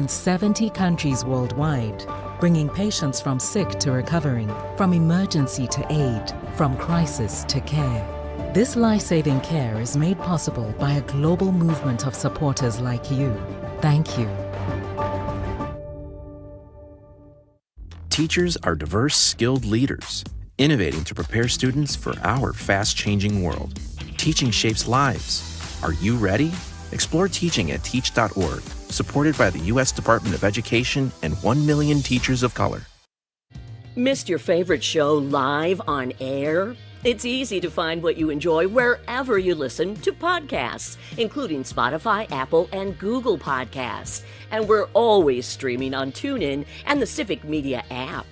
than 70 countries worldwide, bringing patients from sick to recovering, from emergency to aid, from crisis to care. This life-saving care is made possible by a global movement of supporters like you. Thank you. Teachers are diverse, skilled leaders, innovating to prepare students for our fast-changing world. Teaching shapes lives. Are you ready? Explore teaching at teach.org, supported by the U.S. Department of Education and 1 million teachers of color. Missed your favorite show live on air? It's easy to find what you enjoy wherever you listen to podcasts, including Spotify, Apple, and Google Podcasts. And we're always streaming on TuneIn and the Civic Media app.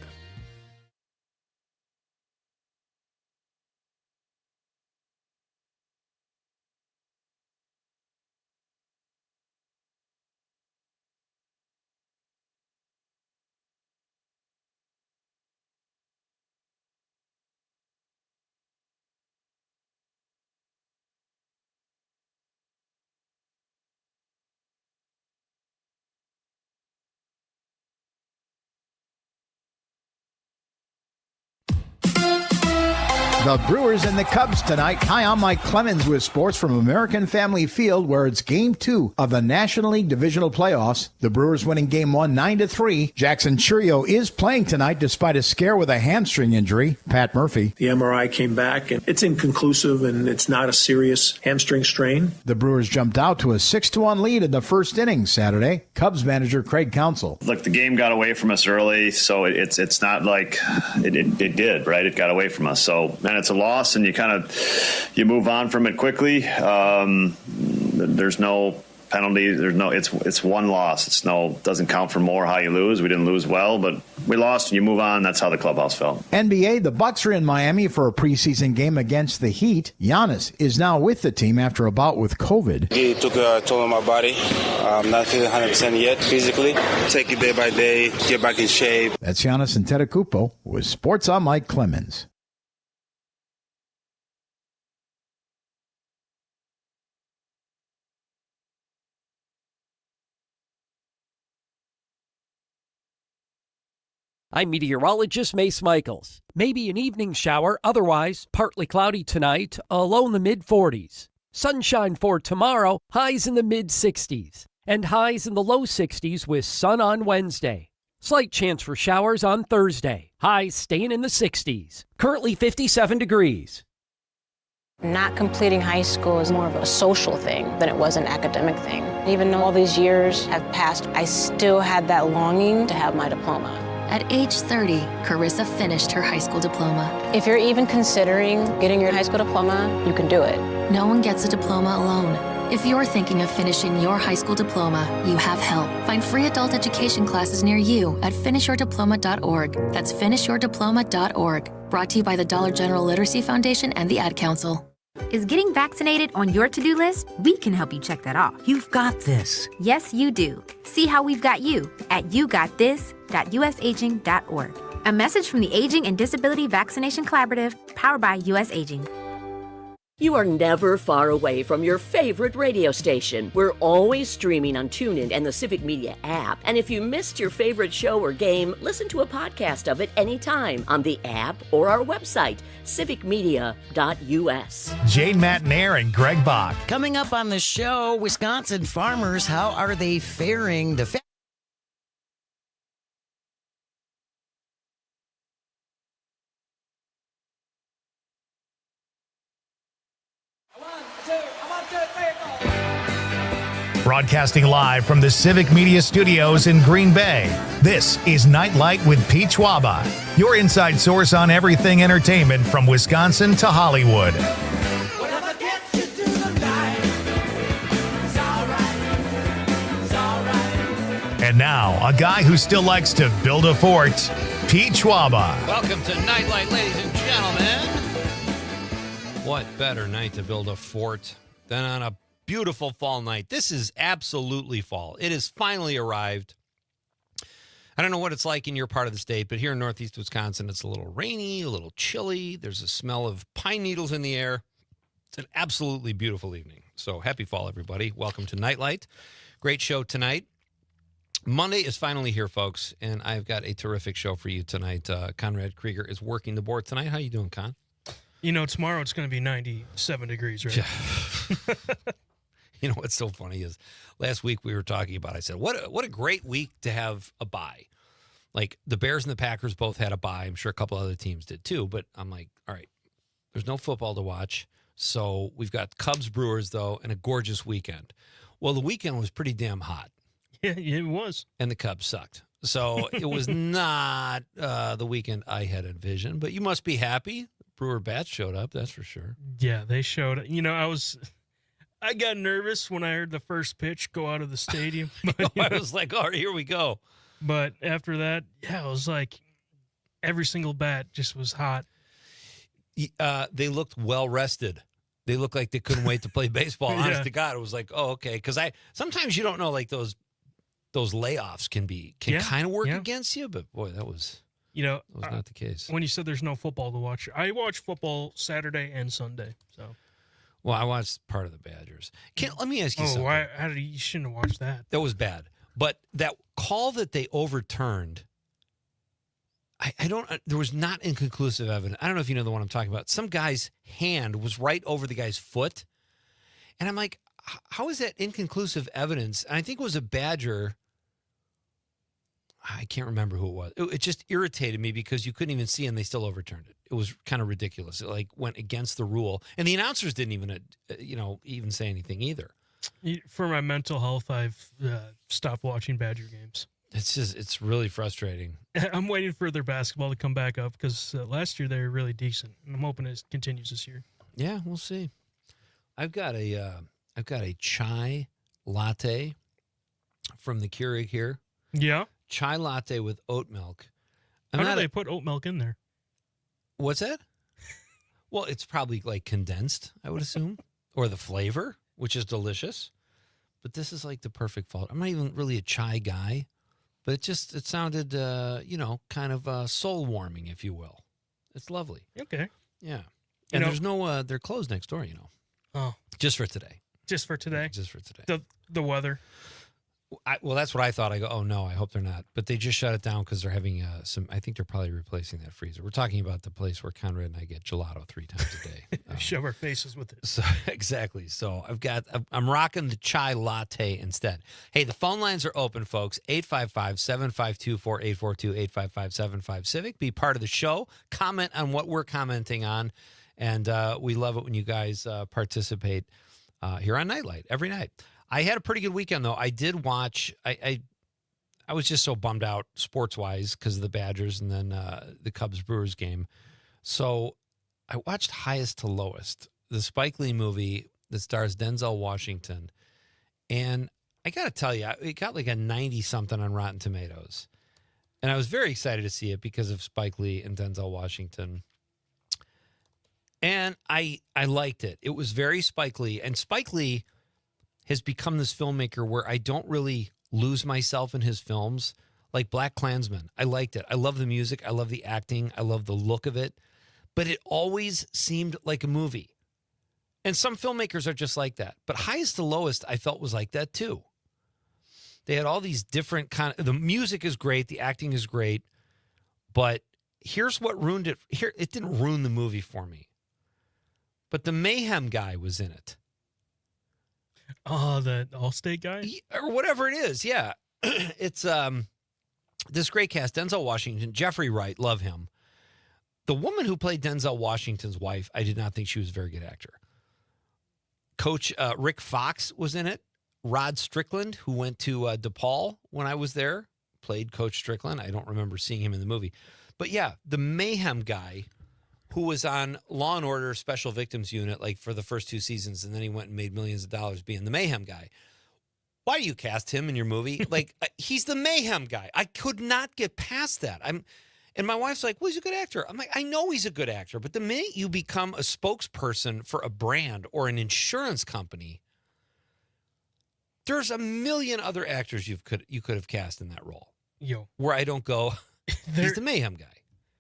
The Brewers and the Cubs tonight. Hi, I'm Mike Clemens with sports from American Family Field, where it's Game 2 of the National League Divisional Playoffs. The Brewers winning Game 1 9-3. Jackson Churio is playing tonight despite a scare with a hamstring injury. Pat Murphy. The MRI came back, and it's inconclusive, and it's not a serious hamstring strain. The Brewers jumped out to a 6-1 lead in the first inning Saturday. Cubs manager Craig Counsell. Look, the game got away from us early, so it's not like it did, right? It got away from us. So, man, it's a loss, and you move on from it quickly. There's no penalty. It's one loss. Doesn't count for more how you lose. We didn't lose well, but we lost, and you move on. That's how the clubhouse felt. NBA, the Bucks are in Miami for a preseason game against the Heat. Giannis is now with the team after a bout with COVID. He took a toll on my body. I'm not feeling 100% yet physically. Take it day by day, get back in shape. That's Giannis Antetokounmpo with Sports. I'm Mike Clemens. I'm meteorologist Mace Michaels. Maybe an evening shower, otherwise partly cloudy tonight, a low in the mid-40s. Sunshine for tomorrow, highs in the mid-60s. And highs in the low 60s with sun on Wednesday. Slight chance for showers on Thursday. Highs staying in the 60s. Currently 57 degrees. Not completing high school is more of a social thing than it was an academic thing. Even though all these years have passed, I still had that longing to have my diploma. At age 30, Carissa finished her high school diploma. If you're even considering getting your high school diploma, you can do it. No one gets a diploma alone. If you're thinking of finishing your high school diploma, you have help. Find free adult education classes near you at finishyourdiploma.org. That's finishyourdiploma.org. Brought to you by the Dollar General Literacy Foundation and the Ad Council. Is getting vaccinated on your to-do list? We can help you check that off. You've got this. Yes, you do. See how we've got you at yougotthis.usaging.org. A message from the Aging and Disability Vaccination Collaborative, powered by US Aging. You are never far away from your favorite radio station. We're always streaming on TuneIn and the Civic Media app. And if you missed your favorite show or game, listen to a podcast of it anytime on the app or our website, civicmedia.us. Jane Matnair and Greg Bach. Coming up on the show, Wisconsin farmers, how are they faring? Broadcasting live from the Civic Media Studios in Green Bay, this is Nite Lite with Pete Schwaba, your inside source on everything entertainment from Wisconsin to Hollywood. And now, a guy who still likes to build a fort, Pete Schwaba. Welcome to Nite Lite, ladies and gentlemen. What better night to build a fort than on a beautiful fall night? This is absolutely fall. It has finally arrived. I don't know what it's like in your part of the state, but here in northeast Wisconsin, it's a little rainy, a little chilly. There's a smell of pine needles in the air. It's an absolutely beautiful evening. So happy fall, everybody. Welcome to Nite Lite. Great show tonight. Monday is finally here, folks, and I've got a terrific show for you tonight. Conrad Krieger is working the board tonight. How you doing, Con? You know, tomorrow it's going to be 97 degrees, right? You know what's so funny is last week we were talking about, I said, what a great week to have a bye. Like the Bears and the Packers both had a bye. I'm sure a couple other teams did too, but I'm like, all right, there's no football to watch. So we've got Cubs Brewers, though, and a gorgeous weekend. Well, the weekend was pretty damn hot. Yeah, it was. And the Cubs sucked. So it was not the weekend I had envisioned, but you must be happy. Brewer Bats showed up, that's for sure. Yeah, they showed up. You know, I got nervous when I heard the first pitch go out of the stadium. But, I was like, all right, here we go. But after that, yeah, it was like every single bat just was hot. They looked well rested. They looked like they couldn't wait to play baseball. Yeah. Honest to God, it was like, oh, okay. Because sometimes you don't know, like those layoffs can kind of work against you. But boy, that was not the case. When you said there's no football to watch, I watch football Saturday and Sunday. So, well, I watched part of the Badgers. Let me ask you something. You shouldn't have watched that. That was bad. But that call that they overturned, there was not inconclusive evidence. I don't know if you know the one I'm talking about. Some guy's hand was right over the guy's foot. And I'm like, how is that inconclusive evidence? And I think it was a Badger. I can't remember who it was. It just irritated me because you couldn't even see and they still overturned it. It was kind of ridiculous. It went against the rule. And the announcers didn't even say anything either. For my mental health, I've stopped watching Badger games. It's really frustrating. I'm waiting for their basketball to come back up because last year they were really decent. And I'm hoping it continues this year. Yeah, we'll see. I've got a chai latte from the Keurig here. Yeah. Chai latte with oat milk. How do they put oat milk in there? What's that? Well, it's probably like condensed, I would assume, or the flavor, which is delicious. But this is like the perfect fall. I'm not even really a chai guy, but it sounded, kind of soul warming, if you will. It's lovely. Okay. Yeah. And there's no, they're closed next door, Oh. Just for today. Just for today? Just for today. The weather. Well, that's what I thought. I go, oh, no, I hope they're not. But they just shut it down because they're having I think they're probably replacing that freezer. We're talking about the place where Conrad and I get gelato 3 times a day. Shove our faces with it. So, exactly. So I'm rocking the chai latte instead. Hey, the phone lines are open, folks. 855-752-4842, 855-75-CIVIC. Be part of the show. Comment on what we're commenting on. And we love it when you guys participate here on Nite Lite every night. I had a pretty good weekend, though. I did watch. I was just so bummed out sports-wise because of the Badgers and then the Cubs-Brewers game. So I watched Highest to Lowest, the Spike Lee movie that stars Denzel Washington. And I got to tell you, it got like a 90-something on Rotten Tomatoes. And I was very excited to see it because of Spike Lee and Denzel Washington. And I liked it. It was very Spike Lee. And Spike Lee has become this filmmaker where I don't really lose myself in his films. Like Black Klansman, I liked it. I love the music. I love the acting. I love the look of it. But it always seemed like a movie. And some filmmakers are just like that. But Highest to Lowest, I felt was like that too. They had all these different the music is great. The acting is great. But here's what ruined it. It didn't ruin the movie for me. But the Mayhem guy was in it. Oh, the Allstate guy? Or whatever it is, yeah. It's this great cast. Denzel Washington, Jeffrey Wright, love him. The woman who played Denzel Washington's wife, I did not think she was a very good actor. Coach Rick Fox was in it. Rod Strickland, who went to DePaul when I was there, played Coach Strickland. I don't remember seeing him in the movie. But yeah, the Mayhem guy who was on Law & Order Special Victims Unit like for the first 2 seasons, and then he went and made millions of dollars being the Mayhem guy. Why do you cast him in your movie? Like, he's the Mayhem guy. I could not get past that. And my wife's like, well, he's a good actor. I'm like, I know he's a good actor, but the minute you become a spokesperson for a brand or an insurance company, there's a million other actors you could have cast in that role. Where I don't go, he's the Mayhem guy.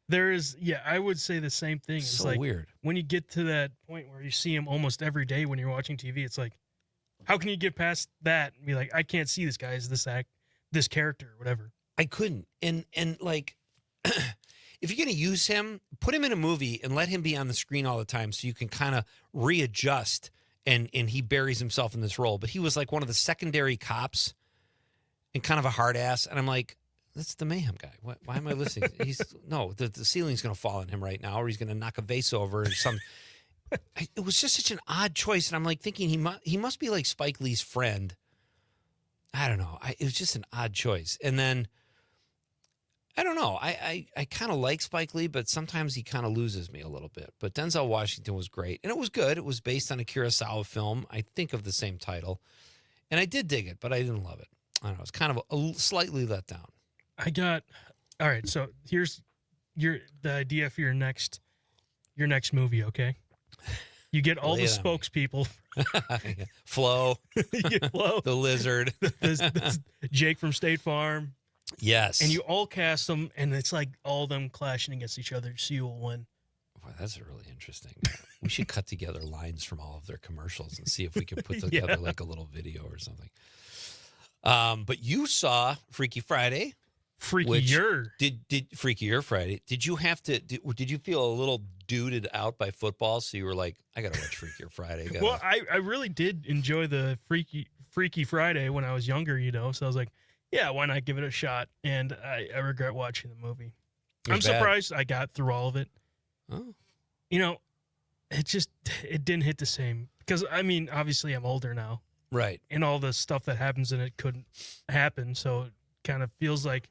There is, I would say the same thing. It's so like weird. When you get to that point where you see him almost every day when you're watching TV, it's like, how can you get past that and be like, I can't see this guy as this character or whatever. I couldn't. And like, if you're going to use him, put him in a movie and let him be on the screen all the time so you can kind of readjust and he buries himself in this role. But he was like one of the secondary cops and kind of a hard ass. And I'm like, that's the Mayhem guy. Why am I listening? The ceiling's going to fall on him right now, or he's going to knock a vase over or something. It was just such an odd choice. And I'm like thinking he must be like Spike Lee's friend. I don't know. It was just an odd choice. And then, I don't know. I kind of like Spike Lee, but sometimes he kind of loses me a little bit. But Denzel Washington was great, and it was good. It was based on a Kurosawa film, I think of the same title. And I did dig it, but I didn't love it. I don't know. It's kind of slightly let down. All right, so here's the idea for your next movie, okay? You get all the spokespeople. Flo. Flo. The lizard. This Jake from State Farm. Yes. And you all cast them, and it's like all of them clashing against each other, so you will win. Wow, that's really interesting. We should cut together lines from all of their commercials and see if we can put together like a little video or something. But you saw Freaky Friday. Freakier. Did Freakier Friday. Did you have to, did you feel a little duded out by football? So you were like, I got to watch Freakier Friday. Well, I really did enjoy the Freaky Friday when I was younger, so I was like, yeah, why not give it a shot? And I regret watching the movie. I'm surprised I got through all of it. Oh. It didn't hit the same. Because, I mean, obviously I'm older now. Right. And all the stuff that happens in it couldn't happen. So it kind of feels like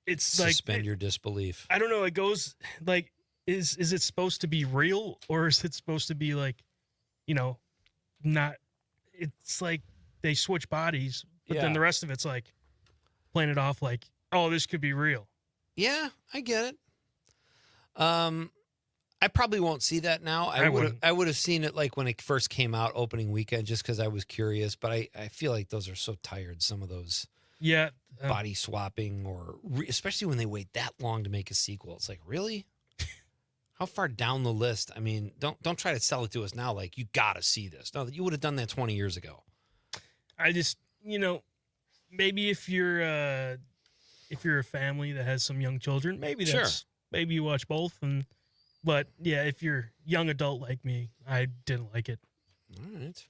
it's Suspend your disbelief. I don't know. It goes like, is it supposed to be real? Or is it supposed to be like, not, it's like they switch bodies. But then the rest of it's like playing it off like, oh, this could be real. Yeah, I get it. I probably won't see that now. I would have seen it like when it first came out opening weekend just because I was curious. But I feel like those are so tired, some of those body swapping or especially when they wait that long to make a sequel. It's like, really? How far down the list? I mean, don't try to sell it to us now like you got to see this. No, you would have done that 20 years ago. I just, maybe if you're a family that has some young children, maybe maybe you watch both. But yeah, if you're young adult like me, I didn't like it. All right,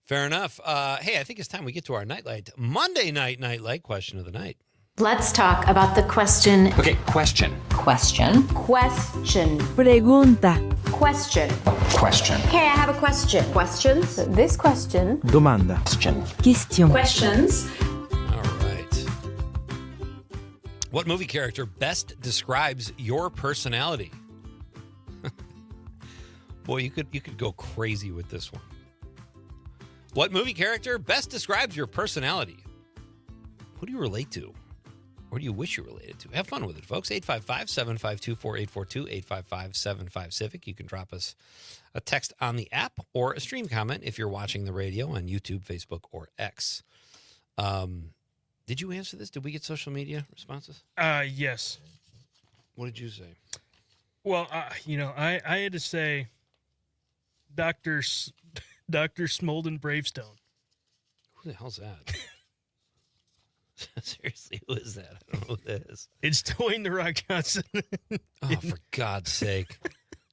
fair enough. Hey, I think it's time we get to our Nightlight Monday night Nightlight question of the night. Let's talk about the question. Okay, question. Question. Pregunta. Question. Question. Okay, I have a question. Questions? This question. Domanda. Question. Questions. All right. What movie character best describes your personality? Boy, you could go crazy with this one. What movie character best describes your personality? Who do you relate to? Or do you wish you related to? Have fun with it, folks. 855-752-4842, 855-75-CIVIC. You can drop us a text on the app or a stream comment if you're watching the radio on YouTube, Facebook, or X. Did you answer this? Did we get social media responses? Yes. What did you say? Well, I had to say Dr. Smolden Bravestone. Who the hell's that? Seriously, who is that? I don't know who that is. It's Dwayne The Rock Johnson. Oh, for God's sake.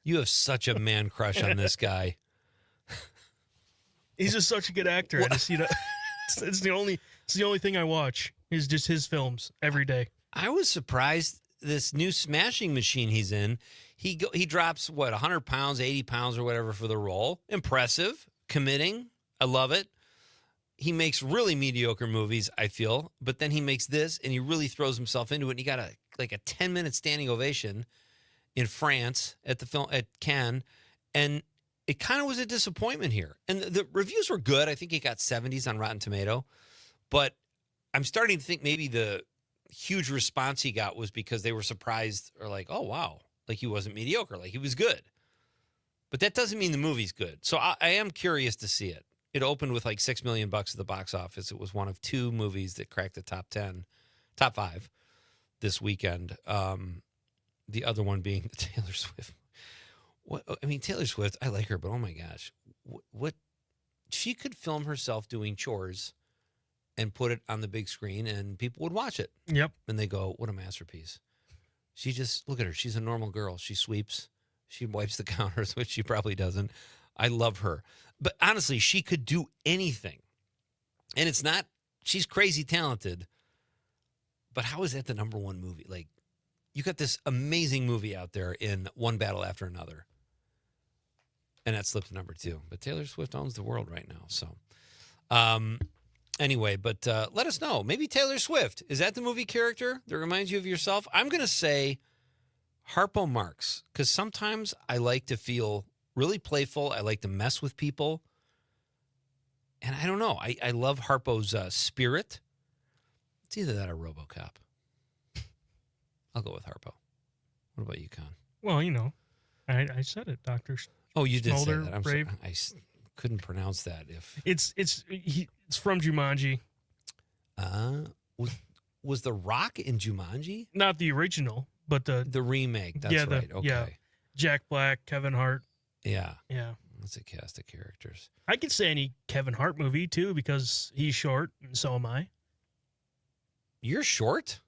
You have such a man crush on this guy. He's just such a good actor. I just, it's the only thing I watch is just his films every day. I was surprised this new smashing machine he's in. He drops, 100 pounds, 80 pounds or whatever for the role. Impressive. Committing. I love it. He makes really mediocre movies, I feel, but then he makes this and he really throws himself into it. And he got a 10-minute standing ovation in France at Cannes, and it kind of was a disappointment here. And the reviews were good. I think it got 70s on Rotten Tomato, but I'm starting to think maybe the huge response he got was because they were surprised or like, oh, wow, like he wasn't mediocre, like he was good. But that doesn't mean the movie's good. So I am curious to see it. It opened with like $6 million at the box office. It was one of two movies that cracked the top 5 this weekend. The other one being Taylor Swift. Taylor Swift, I like her, but oh my gosh, what she could film herself doing chores and put it on the big screen, and people would watch it. Yep. And they go, what a masterpiece. She just, look at her. She's a normal girl. She sweeps. She wipes the counters, which she probably doesn't. I love her. But honestly, she could do anything. And it's not, she's crazy talented. But how is that the number one movie? Like, you got this amazing movie out there in one battle after another. And that slipped to number 2. But Taylor Swift owns the world right now. So, anyway, but let us know. Maybe Taylor Swift. Is that the movie character that reminds you of yourself? I'm going to say Harpo Marx, because sometimes I like to feel really playful. I like to mess with people. And I don't know. I love Harpo's spirit. It's either that or RoboCop. I'll go with Harpo. What about you, Con? Well, you know, I said it, Dr. Oh, you did Smolder, say that. I'm Brave. sorry. I couldn't pronounce that. If It's from Jumanji. Was The Rock in Jumanji? Not the original, but the remake. That's right. Okay. Yeah. Jack Black, Kevin Hart. Yeah. Yeah. That's a cast of characters. I could say any Kevin Hart movie, too, because he's short, and so am I. You're short?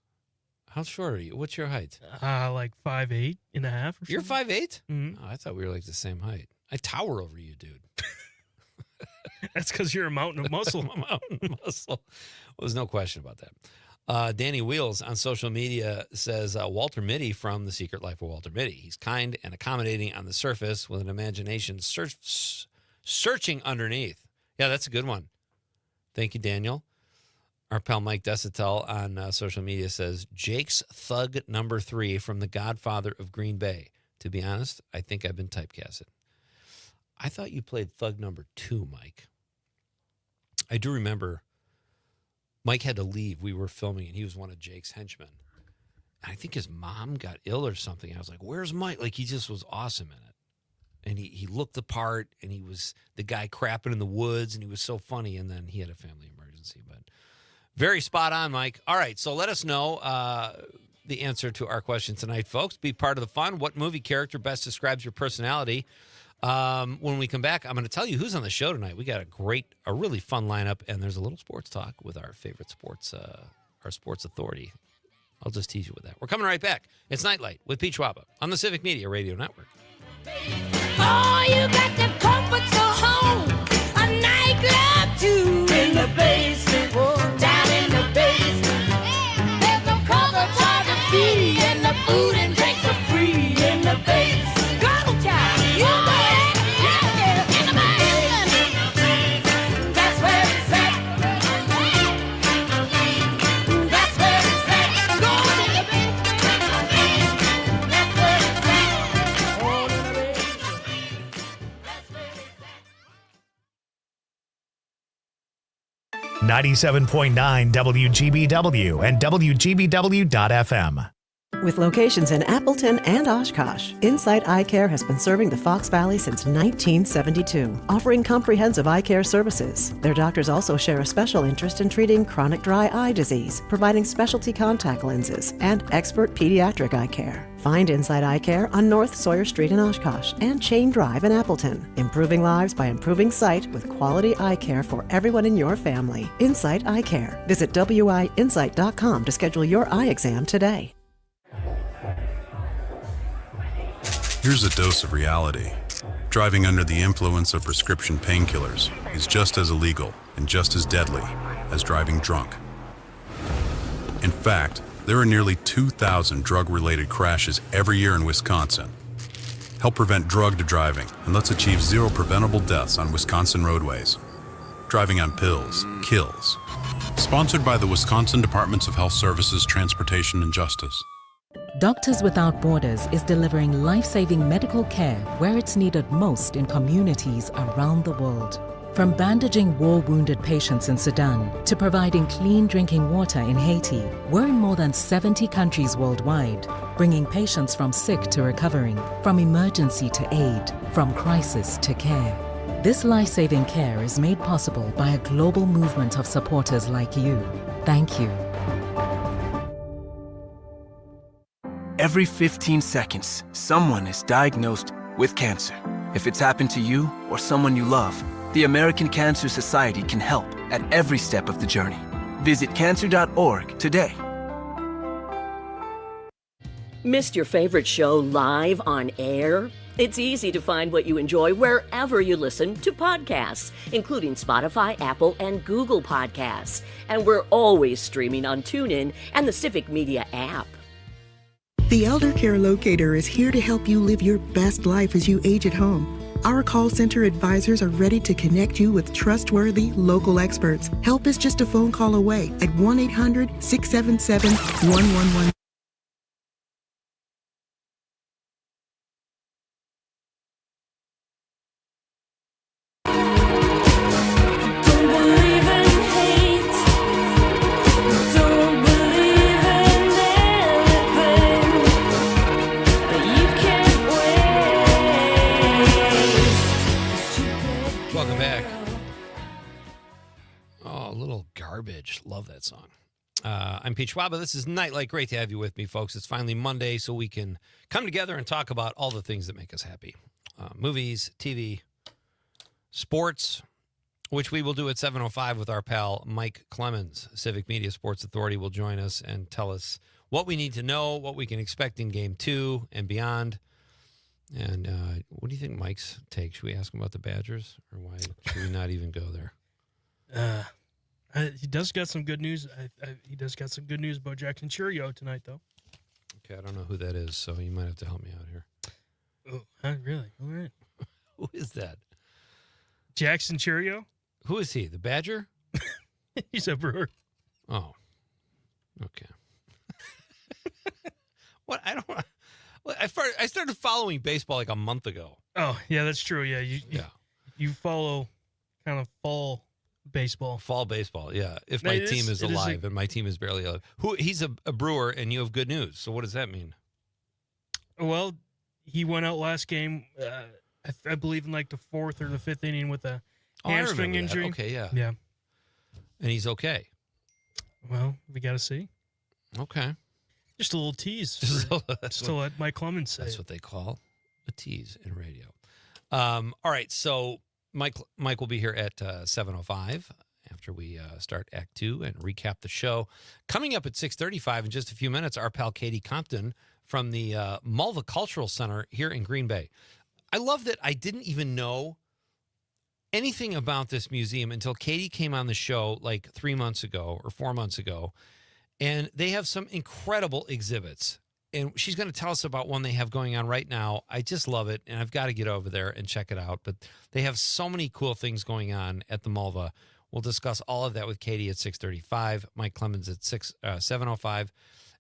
How short are you? What's your height? Like 5'8" and a half or something. You're 5'8"? Mm-hmm. Oh, I thought we were like the same height. I tower over you, dude. That's because you're a mountain of muscle. I'm a mountain of muscle. Well, there's no question about that. Danny Wheels on social media says Walter Mitty from The Secret Life of Walter Mitty. He's kind and accommodating on the surface with an imagination searching underneath. Yeah, that's a good one. Thank you, Daniel. Our pal Mike Desitel on social media says, Jake's thug number 3 from The Godfather of Green Bay. To be honest, I think I've been typecasted. I thought you played thug number 2, Mike. I do remember Mike had to leave. We were filming, and he was one of Jake's henchmen. And I think his mom got ill or something. I was like, where's Mike? Like, he just was awesome in it. And he looked the part, and he was the guy crapping in the woods, and he was so funny. And then he had a family emergency, but very spot on, Mike. All right, so let us know the answer to our question tonight, folks. Be part of the fun. What movie character best describes your personality? When we come back, I'm going to tell you who's on the show tonight. We got a really fun lineup, and there's a little sports talk with our favorite sports, our sports authority. I'll just tease you with that. We're coming right back. It's Nite Lite with Pete Schwaba on the Civic Media Radio Network. Oh, you got the comforts of home, a nightclub too. In the basement, down in the basement. There's no cover charge a fee, and the food and drinks are free in the basement. Go, child, you go ahead, yeah, in the basement. That's where it's at. That's where it's at. Go in the basement. That's where it's at. Oh, in the basement. That's where it's at. 97.9 WGBW and WGBW.FM. With locations in Appleton and Oshkosh, Insight Eye Care has been serving the Fox Valley since 1972, offering comprehensive eye care services. Their doctors also share a special interest in treating chronic dry eye disease, providing specialty contact lenses, and expert pediatric eye care. Find Insight Eye Care on North Sawyer Street in Oshkosh and Chain Drive in Appleton, improving lives by improving sight with quality eye care for everyone in your family. Insight Eye Care. Visit wiinsight.com to schedule your eye exam today. Here's a dose of reality. Driving under the influence of prescription painkillers is just as illegal and just as deadly as driving drunk. In fact, there are nearly 2,000 drug-related crashes every year in Wisconsin. Help prevent drugged driving, and let's achieve 0 preventable deaths on Wisconsin roadways. Driving on pills kills. Sponsored by the Wisconsin Departments of Health Services, Transportation, and Justice. Doctors Without Borders is delivering life-saving medical care where it's needed most in communities around the world. From bandaging war-wounded patients in Sudan to providing clean drinking water in Haiti, we're in more than 70 countries worldwide, bringing patients from sick to recovering, from emergency to aid, from crisis to care. This life-saving care is made possible by a global movement of supporters like you. Thank you. Every 15 seconds, someone is diagnosed with cancer. If it's happened to you or someone you love, the American Cancer Society can help at every step of the journey. Visit cancer.org today. Missed your favorite show live on air? It's easy to find what you enjoy wherever you listen to podcasts, including Spotify, Apple, and Google Podcasts. And we're always streaming on TuneIn and the Civic Media app. The Elder Care Locator is here to help you live your best life as you age at home. Our call center advisors are ready to connect you with trustworthy local experts. Help is just a phone call away at 1-800-677-111. Welcome back. Oh, a little garbage. Love that song. I'm Pete Schwaba. This is Nite Lite. Great to have you with me, folks. It's finally Monday, so we can come together and talk about all the things that make us happy. Movies, TV, sports, which we will do at 7:05 with our pal Mike Clemens. Civic Media Sports Authority will join us and tell us what we need to know, what we can expect in Game 2 and beyond. And what do you think Mike's take? Should we ask him about the Badgers, or why should we not even go there? He does got some good news. He does got some good news about Jackson Churio tonight, though. Okay, I don't know who that is, so you might have to help me out here. Oh, really? All right. Who is that? Jackson Churio? Who is he? The Badger? He's a Brewer. Oh, okay. What? I don't. I started following baseball like a month ago. Oh, yeah, that's true. Yeah, you follow kind of fall baseball. Fall baseball, yeah. If my team is alive and my team is barely alive. He's a Brewer, and you have good news. So what does that mean? Well, he went out last game, I believe in like the 4th or the 5th inning with a hamstring injury. Okay, yeah. Yeah. And he's okay. Well, we got to see. Okay. Just a little tease. Still let Mike Clemens say. That's what they call a tease in radio. All right, so Mike will be here at 7:05 after we start Act 2 and recap the show. Coming up at 6:35 in just a few minutes, our pal Katie Compton from the Mulva Cultural Center here in Green Bay. I love that I didn't even know anything about this museum until Katie came on the show like 3 months ago or 4 months ago. And they have some incredible exhibits. And she's going to tell us about one they have going on right now. I just love it, and I've got to get over there and check it out. But they have so many cool things going on at the Mulva. We'll discuss all of that with Katie at 6:35, Mike Clemens at 7:05.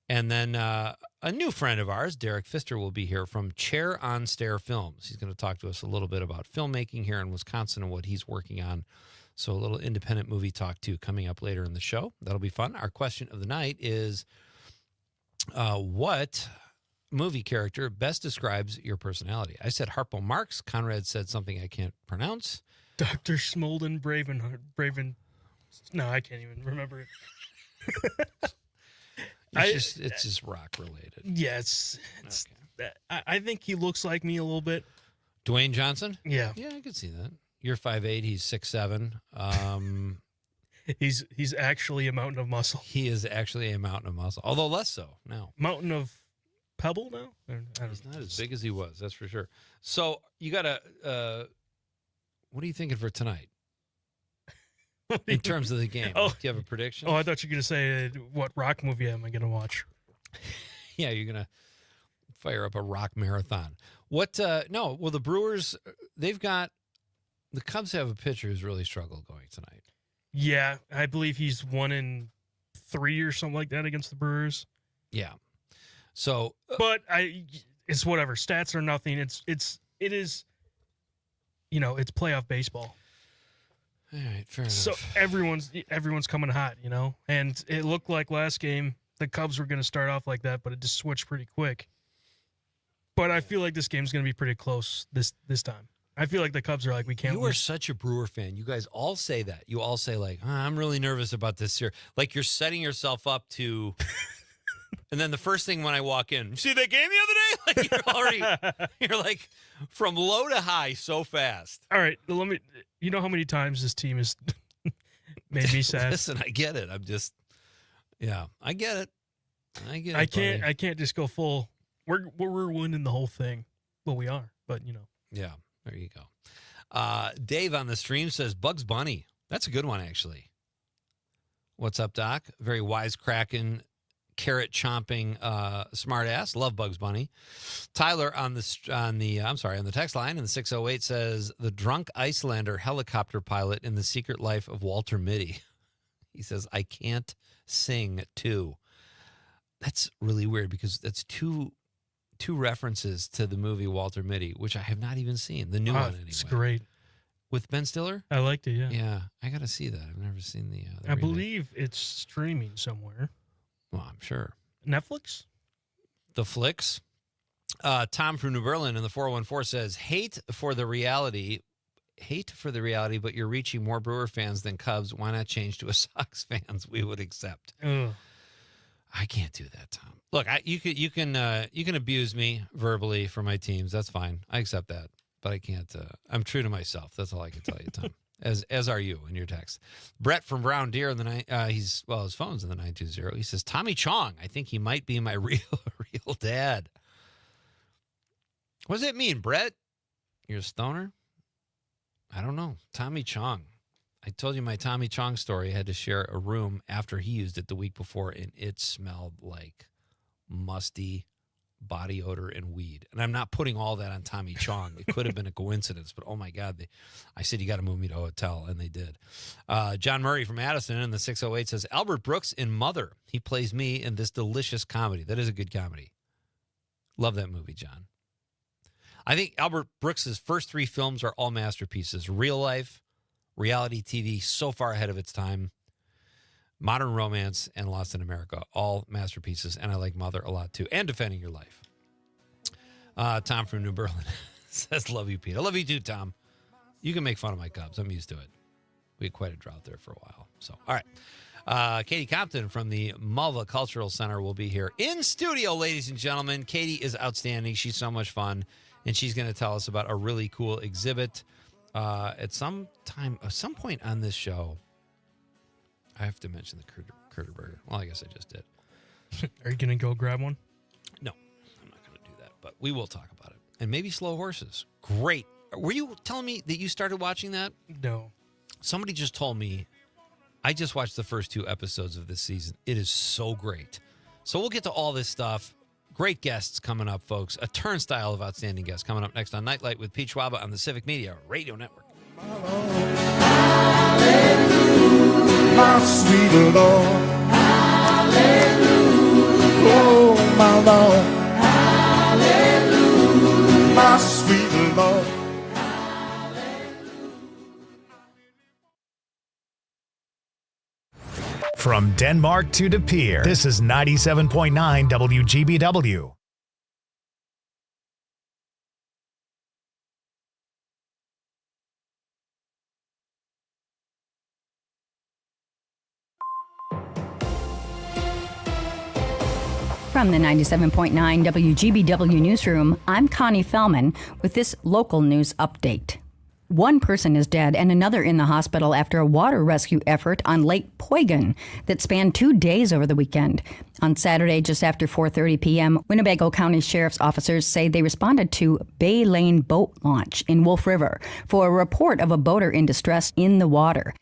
And then a new friend of ours, Derek Pfister, will be here from Chair on Stair Films. He's going to talk to us a little bit about filmmaking here in Wisconsin and what he's working on. So a little independent movie talk, too, coming up later in the show. That'll be fun. Our question of the night is, what movie character best describes your personality? I said Harpo Marx. Conrad said something I can't pronounce. Dr. Smolden Braven. No, I can't even remember it. It's just rock related. Yeah, it's okay. I think he looks like me a little bit. Dwayne Johnson? Yeah. Yeah, I could see that. You're 5'8", he's 6'7". He's actually a mountain of muscle. He is actually a mountain of muscle, although less so now. Mountain of pebble now? He's not as big as he was, that's for sure. So you got to, what are you thinking for tonight? In terms of the game. Oh, do you have a prediction? Oh, I thought you were going to say, what rock movie am I going to watch? Yeah, you're going to fire up a rock marathon. What, no, well, the Brewers, the Cubs have a pitcher who's really struggled going tonight. Yeah, I believe he's 1-3 or something like that against the Brewers. Yeah. So, but it's whatever. Stats are nothing. It is, it's playoff baseball. All right, fair enough. So everyone's coming hot, and it looked like last game the Cubs were going to start off like that, but it just switched pretty quick. But I feel like this game's going to be pretty close this time. I feel like the Cubs are like, we can't You win. are such a Brewer fan. You guys all say that. You all say like, I'm really nervous about this here. Like you're setting yourself up to, and then the first thing when I walk in, see that game the other day? Like you're like from low to high so fast. All right, you know how many times this team has made me sad. Listen, I get it. I'm just, yeah, I get it. I can't just go full. We're winning the whole thing. Well, we are, but Yeah, there you go. Dave on the stream says Bugs Bunny. That's a good one, actually. What's up, Doc? Very wisecracking, carrot chomping, smart ass. Love Bugs Bunny. Tyler on the text line in the 608 says the drunk Icelander helicopter pilot in The Secret Life of Walter Mitty. He says, I can't sing too. That's really weird because that's two references to the movie Walter Mitty, which I have not even seen. The new one, anyway. It's great. With Ben Stiller? I liked it, yeah. Yeah, I got to see that. I've never seen the I believe it's streaming somewhere. Well, I'm sure. Netflix? The flicks. Tom from New Berlin in the 414 says, hate for the reality, but you're reaching more Brewer fans than Cubs. Why not change to a Sox fans we would accept? Ugh. I can't do that, Tom. Look, you can abuse me verbally for my teams. That's fine. I accept that. But I can't. I'm true to myself. That's all I can tell you, Tom. as are you in your text. Brett from Brown Deer in the his phone's in the 920. He says Tommy Chong. I think he might be my real dad. What does that mean, Brett? You're a stoner? I don't know. Tommy Chong. I told you my Tommy Chong story. I had to share a room after he used it the week before, and it smelled like musty body odor and weed. And I'm not putting all that on Tommy Chong. It could have been a coincidence, but oh my God. I said, you got to move me to a hotel, and they did. John Murray from Addison in the 608 says, Albert Brooks in Mother. He plays me in this delicious comedy. That is a good comedy. Love that movie, John. I think Albert Brooks' first 3 films are all masterpieces. Real Life, reality TV, so far ahead of its time. Modern Romance and Lost in America, all masterpieces. And I like Mother a lot, too. And Defending Your Life. Tom from New Berlin says, love you, Pete. I love you, too, Tom. You can make fun of my Cubs. I'm used to it. We had quite a drought there for a while. So, all right. Katie Compton from the Malva Cultural Center will be here in studio, ladies and gentlemen. Katie is outstanding. She's so much fun. And she's going to tell us about a really cool exhibit at some point on this show. I have to mention the Critter Burger. Well, I guess I just did. Are you going to go grab one? No, I'm not going to do that. But we will talk about it. And maybe Slow Horses. Great. Were you telling me that you started watching that? No. Somebody just told me. I just watched the first 2 episodes of this season. It is so great. So we'll get to all this stuff. Great guests coming up, folks. A turnstile of outstanding guests coming up next on Nite Lite with Pete Schwaba on the Civic Media Radio Network. My sweet Lord, hallelujah, oh my Lord, hallelujah, my sweet Lord. From Denmark to De Pere, this is 97.9 WGBW. From the 97.9 WGBW newsroom, I'm Connie Fellman with this local news update. One person is dead and another in the hospital after a water rescue effort on Lake Poygan that spanned 2 days over the weekend. On Saturday, just after 4:30 p.m., Winnebago County Sheriff's officers say they responded to Bay Lane boat launch in Wolf River for a report of a boater in distress in the water.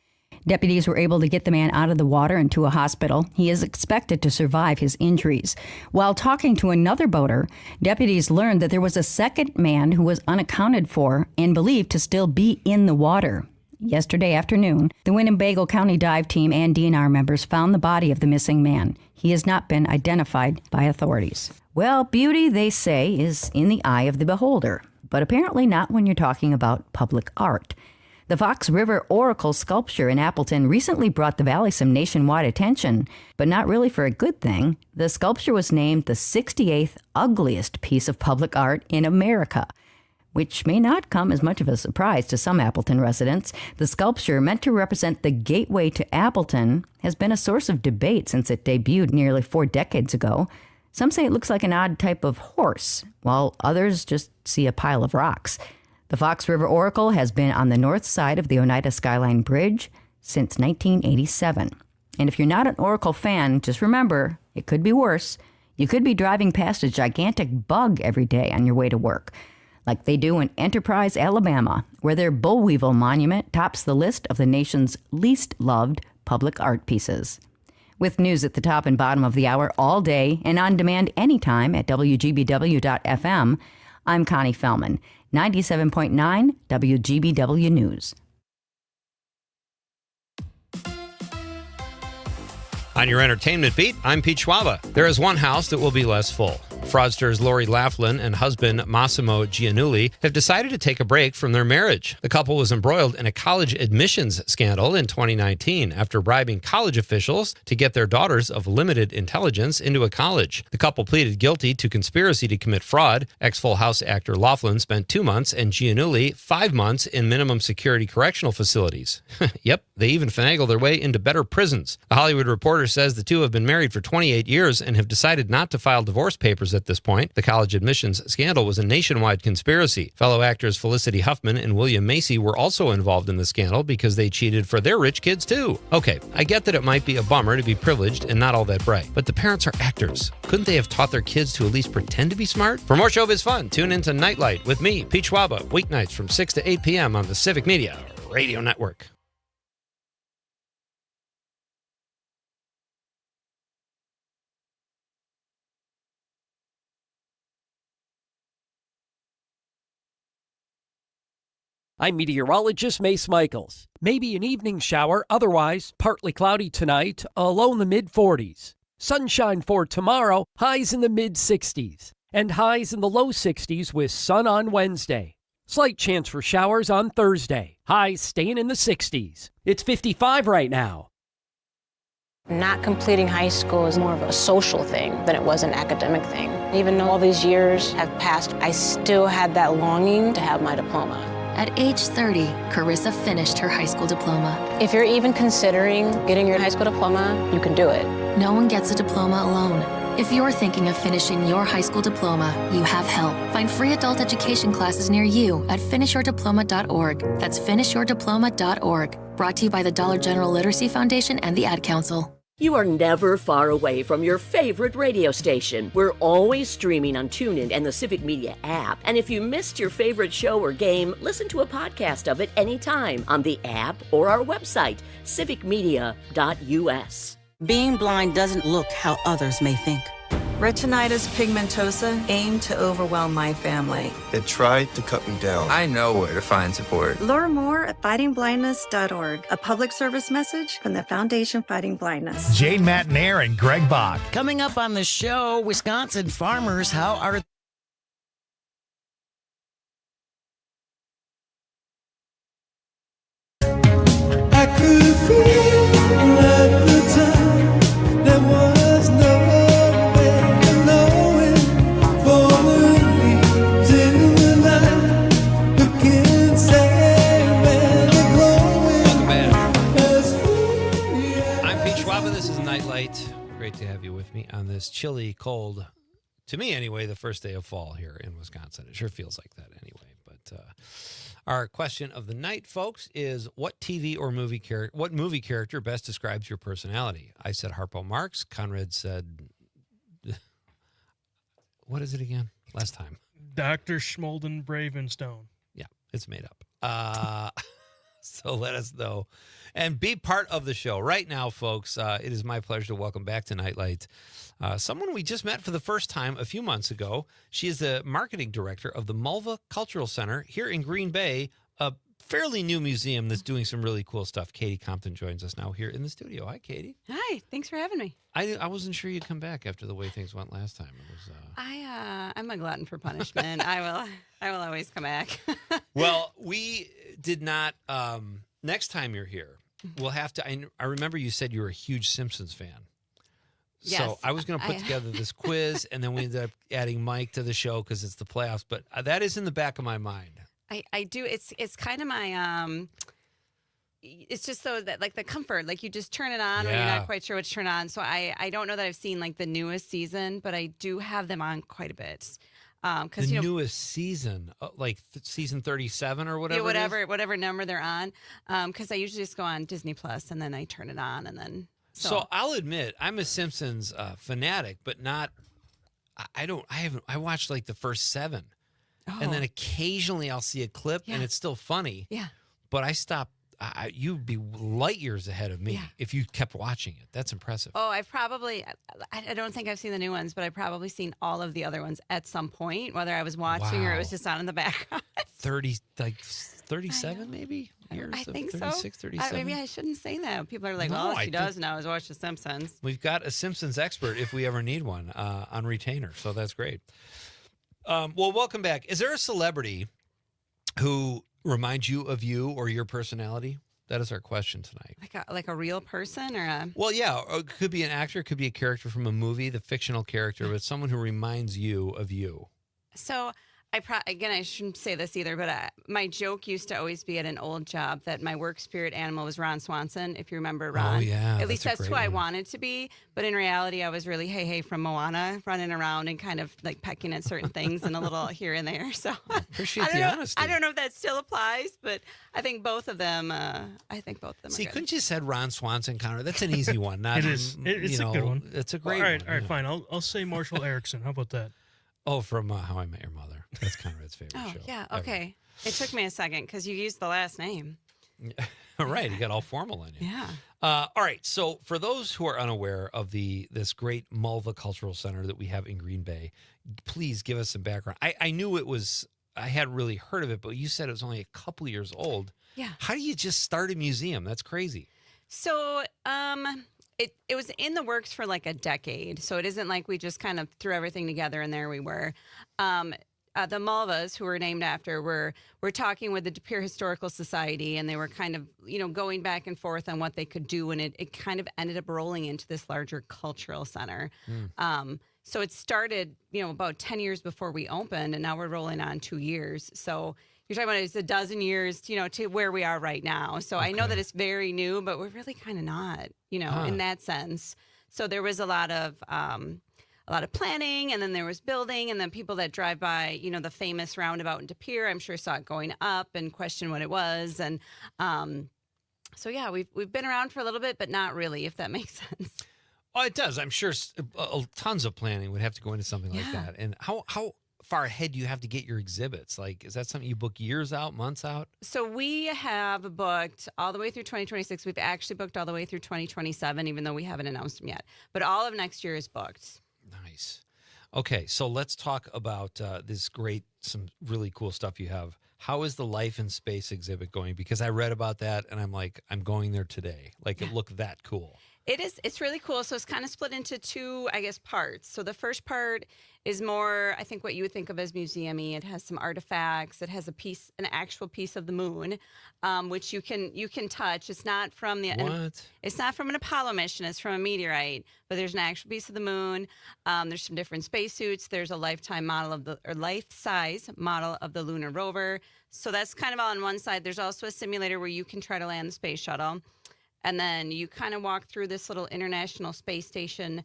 Deputies were able to get the man out of the water and to a hospital. He is expected to survive his injuries. While talking to another boater, deputies learned that there was a second man who was unaccounted for and believed to still be in the water. Yesterday afternoon, the Winnebago County dive team and DNR members found the body of the missing man. He has not been identified by authorities. Well, beauty, they say, is in the eye of the beholder, but apparently not when you're talking about public art. The Fox River Oracle sculpture in Appleton recently brought the Valley some nationwide attention, but not really for a good thing. The sculpture was named the 68th ugliest piece of public art in America, which may not come as much of a surprise to some Appleton residents. The sculpture, meant to represent the gateway to Appleton, has been a source of debate since it debuted nearly 4 decades ago. Some say it looks like an odd type of horse, while others just see a pile of rocks. The Fox River Oracle has been on the north side of the Oneida Skyline Bridge since 1987. And if you're not an Oracle fan, just remember, it could be worse. You could be driving past a gigantic bug every day on your way to work, like they do in Enterprise, Alabama, where their Bullweevil monument tops the list of the nation's least loved public art pieces. With news at the top and bottom of the hour all day and on demand anytime at WGBW.FM, I'm Connie Fellman, 97.9 WGBW News. On your entertainment beat, I'm Pete Schwaba. There is one house that will be less full. Fraudsters Lori Laughlin and husband Massimo Giannulli have decided to take a break from their marriage. The couple was embroiled in a college admissions scandal in 2019 after bribing college officials to get their daughters of limited intelligence into a college. The couple pleaded guilty to conspiracy to commit fraud. Ex-Full House actor Laughlin spent 2 months and Giannulli 5 months in minimum security correctional facilities. Yep, they even finagled their way into better prisons. The Hollywood Reporter says the two have been married for 28 years and have decided not to file divorce papers at this point. The college admissions scandal was a nationwide conspiracy. Fellow actors Felicity Huffman and William Macy were also involved in the scandal because they cheated for their rich kids too. Okay, I get that it might be a bummer to be privileged and not all that bright, but the parents are actors. Couldn't they have taught their kids to at least pretend to be smart? For more showbiz fun, tune into Nite Lite with me, Pete Schwaba, weeknights from 6 to 8 p.m. on the Civic Media Radio Network. I'm meteorologist Mace Michaels. Maybe an evening shower, otherwise partly cloudy tonight, a low in the mid-40s. Sunshine for tomorrow, highs in the mid-60s. And highs in the low 60s with sun on Wednesday. Slight chance for showers on Thursday. Highs staying in the 60s. It's 55 right now. Not completing high school is more of a social thing than it was an academic thing. Even though all these years have passed, I still had that longing to have my diploma. At age 30, Carissa finished her high school diploma. If you're even considering getting your high school diploma, you can do it. No one gets a diploma alone. If you're thinking of finishing your high school diploma, you have help. Find free adult education classes near you at finishyourdiploma.org. That's finishyourdiploma.org. Brought to you by the Dollar General Literacy Foundation and the Ad Council. You are never far away from your favorite radio station. We're always streaming on TuneIn and the Civic Media app. And if you missed your favorite show or game, listen to a podcast of it anytime on the app or our website, civicmedia.us. Being blind doesn't look how others may think. Retinitis pigmentosa aimed to overwhelm my family. It tried to cut me down. I know where to find support. Learn more at fightingblindness.org. A public service message from the Foundation Fighting Blindness. Jane Matnair and Greg Bach. Coming up on the show, Wisconsin farmers, how are I could feel at the time there was no way of knowing, falling leaves in the night, looking sad and glowing. I'm Pete Schwaba. This is Nite Lite. Great to have you with me on this chilly, cold, to me anyway, the first day of fall here in Wisconsin. It sure feels like that anyway. But our question of the night, folks, is what movie character best describes your personality? I said Harpo Marx. Conrad said, what is it again? Last time. Dr. Schmolden Bravenstone. Yeah, it's made up. So let us know. And be part of the show. Right now, folks, it is my pleasure to welcome back to Nite Lite someone we just met for the first time a few months ago. She is the marketing director of the Mulva Cultural Center here in Green Bay, a fairly new museum that's doing some really cool stuff. Katie Compton joins us now here in the studio. Hi, Katie. Hi, thanks for having me. I wasn't sure you'd come back after the way things went last time. It was, I'm a glutton for punishment. I will always come back. Well, we did not. Next time you're here, we'll have to. I remember you said you were a huge Simpsons fan. Yes, so I was going to put together this quiz, and then we ended up adding Mike to the show because it's the playoffs. But that is in the back of my mind. I do. It's kind of my. It's just so that like the comfort, like you just turn it on when you're not quite sure what to turn on. So I don't know that I've seen like the newest season, but I do have them on quite a bit. Because the newest season, like season 37 or whatever. Yeah, whatever number they're on. Because I usually just go on Disney Plus and then I turn it on and then. So I'll admit I'm a Simpsons fanatic, but not. I watched like the first 7, and then occasionally I'll see a clip and it's still funny. Yeah. But I stopped. You'd be light years ahead of me if you kept watching it. That's impressive. Oh, I don't think I've seen the new ones, but I've probably seen all of the other ones at some point, whether I was watching or it was just on in the background. 37 maybe years. I think 36, so. 37. Maybe I shouldn't say that. People are like, No, well, I she does now is watch The Simpsons. We've got a Simpsons expert if we ever need one on retainer, so that's great. Well, welcome back. Is there a celebrity who reminds you of you or your personality? That is our question tonight. Like a real person or a... Well, yeah, it could be an actor, it could be a character from a movie, the fictional character, but someone who reminds you of you. So again, I shouldn't say this either, but my joke used to always be at an old job that my work spirit animal was Ron Swanson, if you remember Ron. Oh, yeah. At least that's who I wanted to be. But in reality, I was really Hey from Moana, running around and kind of like pecking at certain things and a little here and there. So appreciate the honesty. I don't know if that still applies, but I think both of them. See, are good. couldn't you said Ron Swanson, Connor? That's an easy one. Not, It is. It's a good one. It's a great all right, one. All right, fine. I'll say Marshall Erickson. How about that? Oh, from How I Met Your Mother. That's Conrad's favorite Oh, show. yeah. ever. Okay. It took me a second because you used the last name. All right, you got all formal in it. Yeah. All right, so for those who are unaware of this great Mulva Cultural Center that we have in Green Bay, please give us some background. I knew it was, I had really heard of it, but you said it was only a couple years old. Yeah. How do you just start a museum? That's crazy. So, it was in the works for like a decade. So it isn't like we just kind of threw everything together and there we were. The Mulvas, who were named after, were talking with the De Pere Historical Society, and they were kind of, going back and forth on what they could do, and it kind of ended up rolling into this larger cultural center. So it started, about 10 years before we opened, and now we're rolling on 2 years. So you're talking about it's a dozen years, to where we are right now. So I know that it's very new, but we're really kind of not, in that sense. So there was a lot of planning, and then there was building, and then people that drive by, the famous roundabout in De Pere, I'm sure saw it going up and questioned what it was. And so yeah, we've been around for a little bit, but not really, if that makes sense. Oh, it does. I'm sure tons of planning would have to go into something like that. And how far ahead do you have to get your exhibits? Like, is that something you book years out, months out? So we have booked all the way through 2026. We've actually booked all the way through 2027, even though we haven't announced them yet. But all of next year is booked. Nice. Okay, so let's talk about some really cool stuff you have. How is the Life in Space exhibit going? Because I read about that and I'm like, I'm going there today. Like, it looked that cool. It's really cool. So it's kind of split into two, parts. So the first part is more, I think, what you would think of as museum-y. It has some artifacts. It has an actual piece of the moon, which you can touch. It's not from it's not from an Apollo mission. It's from a meteorite, but there's an actual piece of the moon. There's some different spacesuits. There's a life-size model of the lunar rover. So that's kind of all on one side. There's also a simulator where you can try to land the space shuttle. And then you kind of walk through this little International Space Station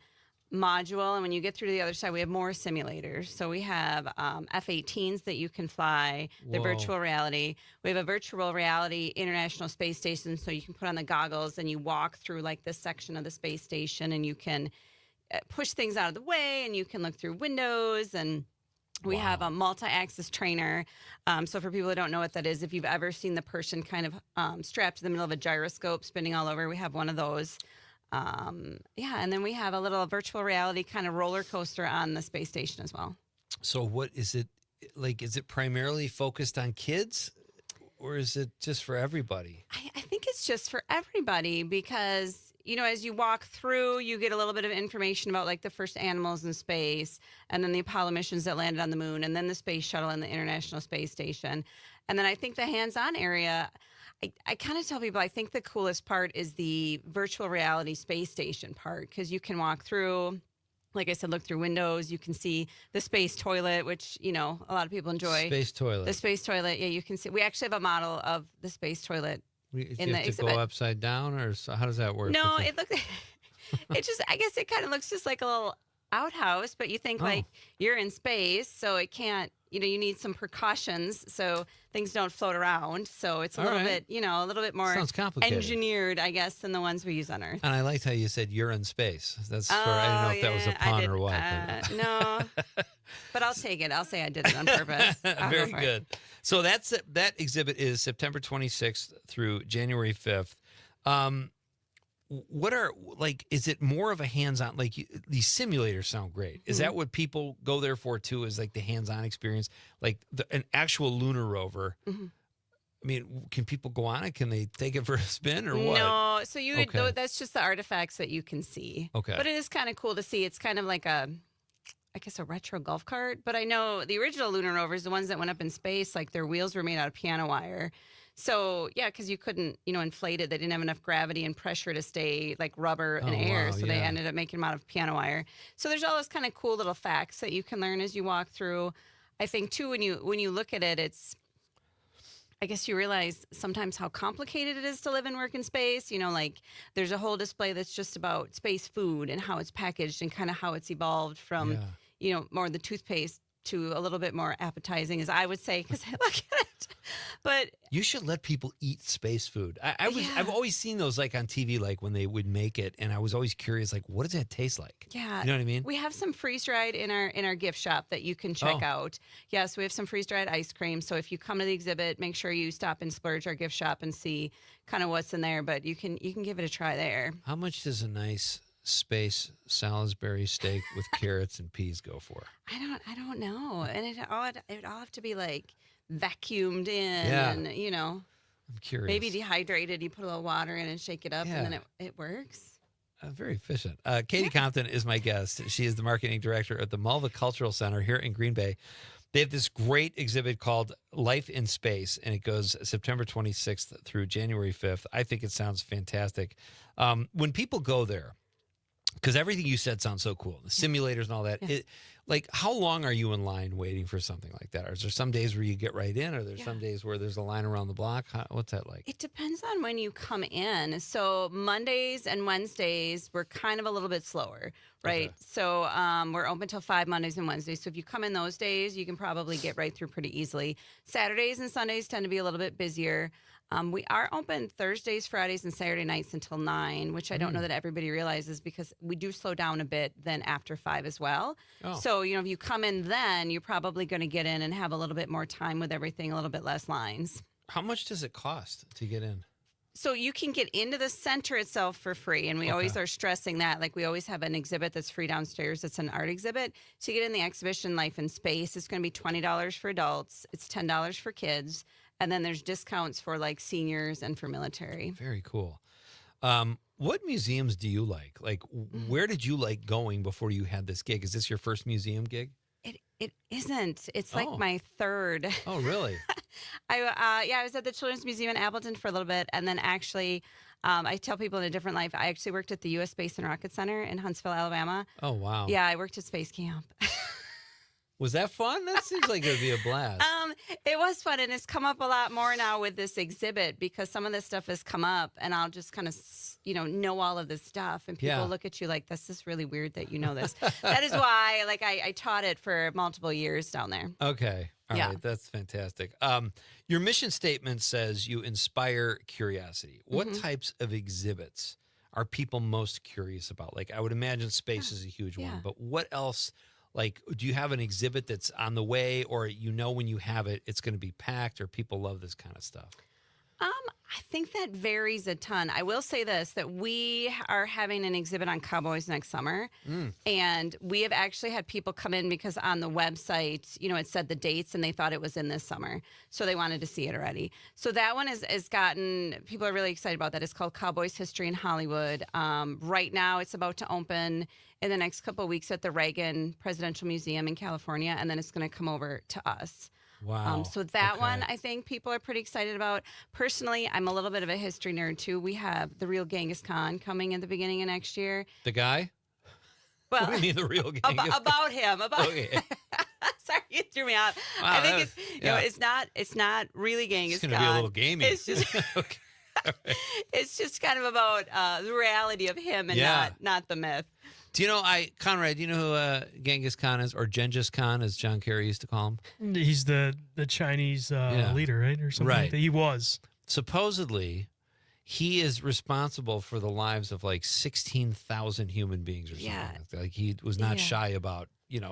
module. And when you get through to the other side, we have more simulators. So we have F-18s that you can fly, the virtual reality. We have a virtual reality International Space Station. So you can put on the goggles and you walk through like this section of the space station, and you can push things out of the way, and you can look through windows. And we have a multi-axis trainer. So for people who don't know what that is, if you've ever seen the person kind of strapped to the middle of a gyroscope spinning all over, we have one of those. And then we have a little virtual reality kind of roller coaster on the space station as well. So what is it like? Is it primarily focused on kids, or is it just for everybody? I think it's just for everybody because, as you walk through, you get a little bit of information about like the first animals in space, and then the Apollo missions that landed on the moon, and then the space shuttle and the International Space Station. And then I think the hands-on area, I kind of tell people I think the coolest part is the virtual reality space station part, because you can walk through, like I said, look through windows. You can see the space toilet, which, a lot of people enjoy. Space toilet. The space toilet, yeah, you can see. We actually have a model of the space toilet. Do you have to go upside down, or how does that work? No, it looks. It just. I guess it kind of looks just like a little outhouse, but you think like you're in space, so it can't. You know, you need some precautions so things don't float around. So it's a little bit, a little bit more Sounds complicated. engineered, I guess, than the ones we use on Earth. And I liked how you said you're in space. That's for, I don't know if that was a pun or what. No, but I'll take it. I'll say I did it on purpose. Very good. So that exhibit is September 26th through January 5th. What are, like, is it more of a hands-on, like these simulators sound great. Is that what people go there for too, is like the hands-on experience, like an actual lunar rover? I mean, can people go on it? Can they take it for a spin or what? No, so that's just the artifacts that you can see. Okay. But it is kind of cool to see. It's kind of like a retro golf cart. But I know the original lunar rovers, the ones that went up in space, like their wheels were made out of piano wire. So, yeah, because you couldn't, inflate it. They didn't have enough gravity and pressure to stay like rubber and air. So they ended up making them out of piano wire. So there's all those kind of cool little facts that you can learn as you walk through. I think, too, when you look at it, I guess you realize sometimes how complicated it is to live and work in space. Like there's a whole display that's just about space food and how it's packaged and kind of how it's evolved from, more the toothpaste to a little bit more appetizing, as I would say, because I look at it. But you should let people eat space food. I've always seen those like on TV, like when they would make it, and I was always curious, like, what does that taste like? Yeah, you know what I mean. We have some freeze dried in our gift shop that you can check out. Yes, we have some freeze dried ice cream. So if you come to the exhibit, make sure you stop and splurge our gift shop and see kind of what's in there. But you can give it a try there. How much does a nice space Salisbury steak with carrots and peas go for? I don't know, and it would all have to be like vacuumed in, and I'm curious. Maybe dehydrated. You put a little water in and shake it up, and then it works. Very efficient. Katie Compton is my guest. She is the marketing director at the Mulva Cultural Center here in Green Bay. They have this great exhibit called Life in Space, and it goes September 26th through January 5th. I think it sounds fantastic. When people go there, because everything you said sounds so cool, the simulators and all that. Like, how long are you in line waiting for something like that? Or is there some days where you get right in, or there's some days where there's a line around the block? What's that like? It depends on when you come in. So Mondays and Wednesdays, we're kind of a little bit slower, right? Okay. So we're open till 5 Mondays and Wednesdays. So if you come in those days, you can probably get right through pretty easily. Saturdays and Sundays tend to be a little bit busier. We are open Thursdays, Fridays, and Saturday nights until 9, which I don't know that everybody realizes, because we do slow down a bit then after 5 as well. So, if you come in then, you're probably going to get in and have a little bit more time with everything, a little bit less lines. How much does it cost to get in? So you can get into the center itself for free, and we always are stressing that. Like, we always have an exhibit that's free downstairs. It's an art exhibit. To get in the exhibition Life in Space, it's going to be $20 for adults. It's $10 for kids. And then there's discounts for like seniors and for military. Very cool. What museums do you like? Like, where did you like going before you had this gig? Is this your first museum gig? It isn't. It's like my third. Oh, really? I was at the Children's Museum in Appleton for a little bit, and then actually, I tell people in a different life, I actually worked at the U.S. Space and Rocket Center in Huntsville, Alabama. Oh, wow. Yeah, I worked at Space Camp. Was that fun? That seems like it would be a blast. It was fun, and it's come up a lot more now with this exhibit, because some of this stuff has come up, and I'll just kind of, know all of this stuff, and people look at you like, this is really weird that you know this. That is why, like, I taught it for multiple years down there. Okay. All right. That's fantastic. Your mission statement says you inspire curiosity. What types of exhibits are people most curious about? Like, I would imagine space is a huge one, but what else? Like, do you have an exhibit that's on the way, or when you have it, it's going to be packed, or people love this kind of stuff? I think that varies a ton. I will say this, that we are having an exhibit on cowboys next summer. And we have actually had people come in because on the website, it said the dates and they thought it was in this summer. So they wanted to see it already. So that one has gotten, people are really excited about that. It's called Cowboys History in Hollywood. Right now it's about to open in the next couple of weeks at the Reagan Presidential Museum in California. And then it's going to come over to us. Wow. So that one, I think people are pretty excited about. Personally, I'm a little bit of a history nerd, too. We have the real Genghis Khan coming at the beginning of next year. The guy? Well, what do you mean the real Genghis Khan? About him. Okay. Sorry, you threw me out. Wow, I think it's not really Genghis Khan. It's going to be a little gamey. It's just, it's just kind of about the reality of him and not the myth. Do you know, Conrad, do you know who Genghis Khan is, or Genghis Khan, as John Kerry used to call him? He's the Chinese leader, right? Or something like that. He was. Supposedly, he is responsible for the lives of like 16,000 human beings or something like that. Like, he was not shy about,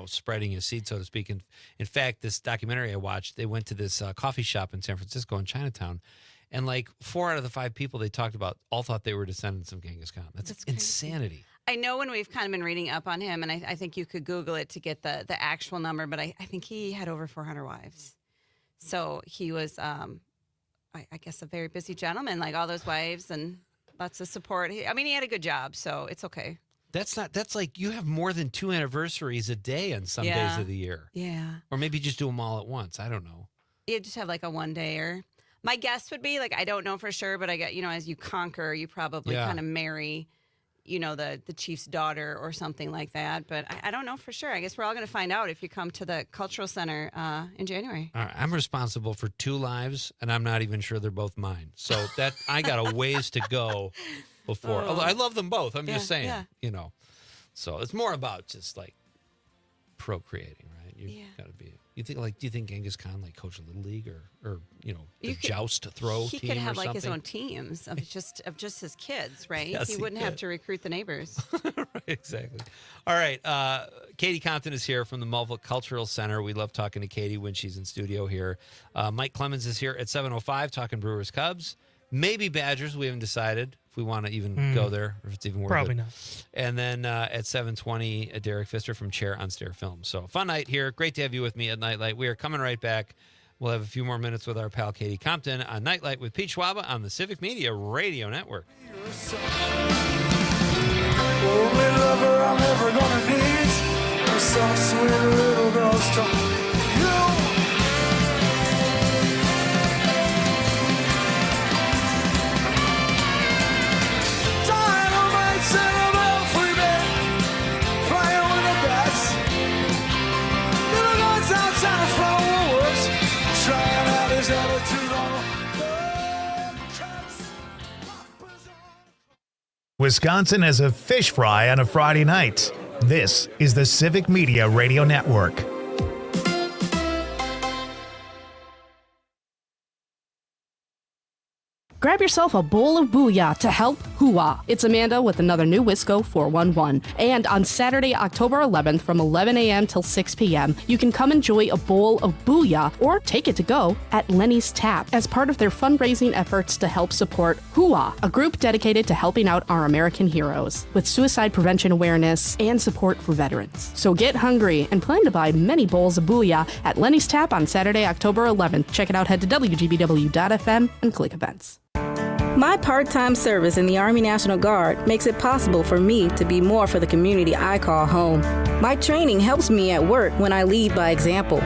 spreading his seed, so to speak. And in fact, this documentary I watched, they went to this coffee shop in San Francisco in Chinatown, and like 4 out of the 5 people they talked about all thought they were descendants of Genghis Khan. That's insanity. I know when we've kind of been reading up on him, and I think you could Google it to get the actual number, but I think he had over 400 wives. So he was, I guess, a very busy gentleman, like all those wives and lots of support. He had a good job, so it's okay. That's like you have more than 2 anniversaries a day on some days of the year. Yeah. Or maybe just do them all at once. I don't know. You just have like a one day, or my guess would be like, I don't know for sure, but I get, as you conquer, you probably kind of marry, the chief's daughter or something like that. But I don't know for sure. I guess we're all going to find out if you come to the cultural center in January. All right, I'm responsible for 2 lives, and I'm not even sure they're both mine. So that I got a ways to go before. Although I love them both. I'm just saying, So it's more about just like procreating, right? You got to be. Do you think Genghis Khan like coached a little league or the joust throw he team could have or like his something? own teams of just his kids, right? Yes, he wouldn't have to recruit the neighbors. Right, exactly. All right, Katie Compton is here from the Multicultural Center. We love talking to Katie when she's in studio here. Mike Clemens is here at 7:05 talking Brewers Cubs, maybe Badgers. We haven't decided if we want to even go there, or if it's even worth Probably it. not. And then at 7:20, Derek Pfister from Chair on Stare Film. So fun night here. Great to have you with me at Nite Lite. We are coming right back. We'll have a few more minutes with our pal Katie Compton on Nite Lite with Pete Schwaba on the Civic Media Radio Network. Only lover I'm ever gonna need. A soft, sweet little girl's talk. Wisconsin as a fish fry on a Friday night. This is the Civic Media Radio Network. Grab yourself a bowl of booyah to help hooah. It's Amanda with another new Wisco 411. And on Saturday, October 11th from 11 a.m. till 6 p.m., you can come enjoy a bowl of booyah or take it to go at Lenny's Tap as part of their fundraising efforts to help support Hooah, a group dedicated to helping out our American heroes with suicide prevention awareness and support for veterans. So get hungry and plan to buy many bowls of booyah at Lenny's Tap on Saturday, October 11th. Check it out, head to WGBW.FM and click events. My part-time service in the Army National Guard makes it possible for me to be more for the community I call home. My training helps me at work when I lead by example.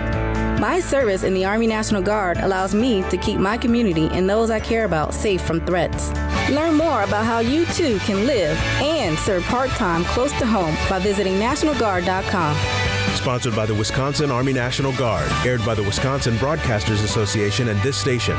My service in the Army National Guard allows me to keep my community and those I care about safe from threats. Learn more about how you too can live and serve part-time close to home by visiting NationalGuard.com. Sponsored by the Wisconsin Army National Guard, aired by the Wisconsin Broadcasters Association and this station.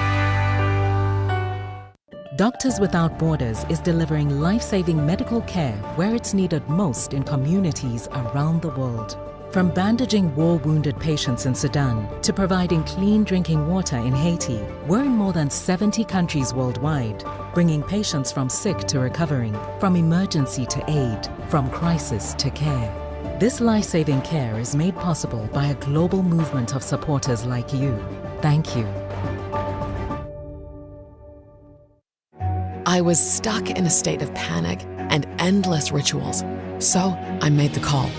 Doctors Without Borders is delivering life-saving medical care where it's needed most in communities around the world. From bandaging war-wounded patients in Sudan to providing clean drinking water in Haiti, we're in more than 70 countries worldwide, bringing patients from sick to recovering, from emergency to aid, from crisis to care. This life-saving care is made possible by a global movement of supporters like you. Thank you. I was stuck in a state of panic and endless rituals, so I made the call.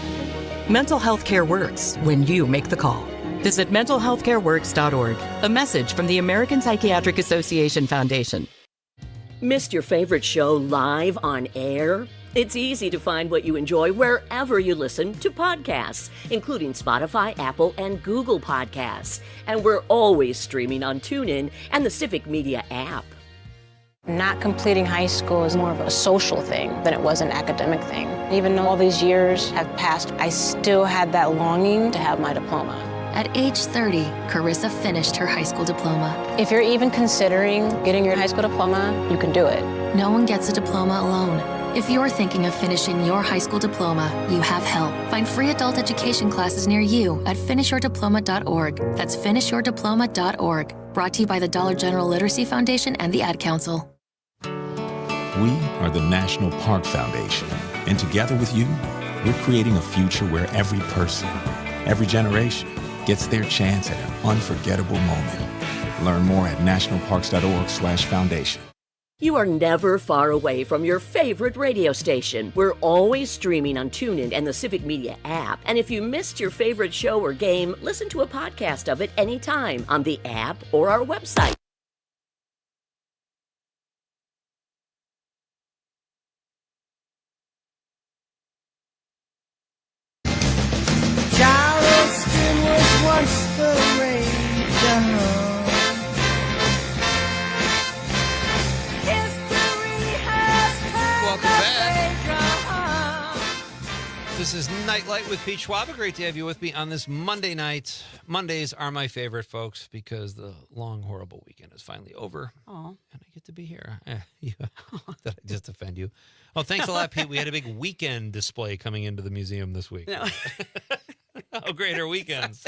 Mental health care works when you make the call. Visit mentalhealthcareworks.org. A message from the American Psychiatric Association Foundation. Missed your favorite show live on air? It's easy to find what you enjoy wherever you listen to podcasts, including Spotify, Apple, and Google Podcasts. And we're always streaming on TuneIn and the Civic Media app. Not completing high school is more of a social thing than it was an academic thing. Even though all these years have passed, I still had that longing to have my diploma. At age 30, Carissa finished her high school diploma. If you're even considering getting your high school diploma, you can do it. No one gets a diploma alone. If you're thinking of finishing your high school diploma, you have help. Find free adult education classes near you at finishyourdiploma.org. That's finishyourdiploma.org. Brought to you by the Dollar General Literacy Foundation and the Ad Council. We are the National Park Foundation, and together with you, we're creating a future where every person, every generation, gets their chance at an unforgettable moment. Learn more at nationalparks.org/foundation. You are never far away from your favorite radio station. We're always streaming on TuneIn and the Civic Media app. And if you missed your favorite show or game, listen to a podcast of it anytime on the app or our website. Charleston was once the rage. Welcome back. This is Nite Lite with Pete Schwaba. Great to have you with me on this Monday night. Mondays are my favorite, folks, because the long, horrible weekend is finally over. Oh. And I get to be here. Did I just offend you? Oh, thanks a lot, Pete. We had a big weekend display coming into the museum this week. No. How great are weekends?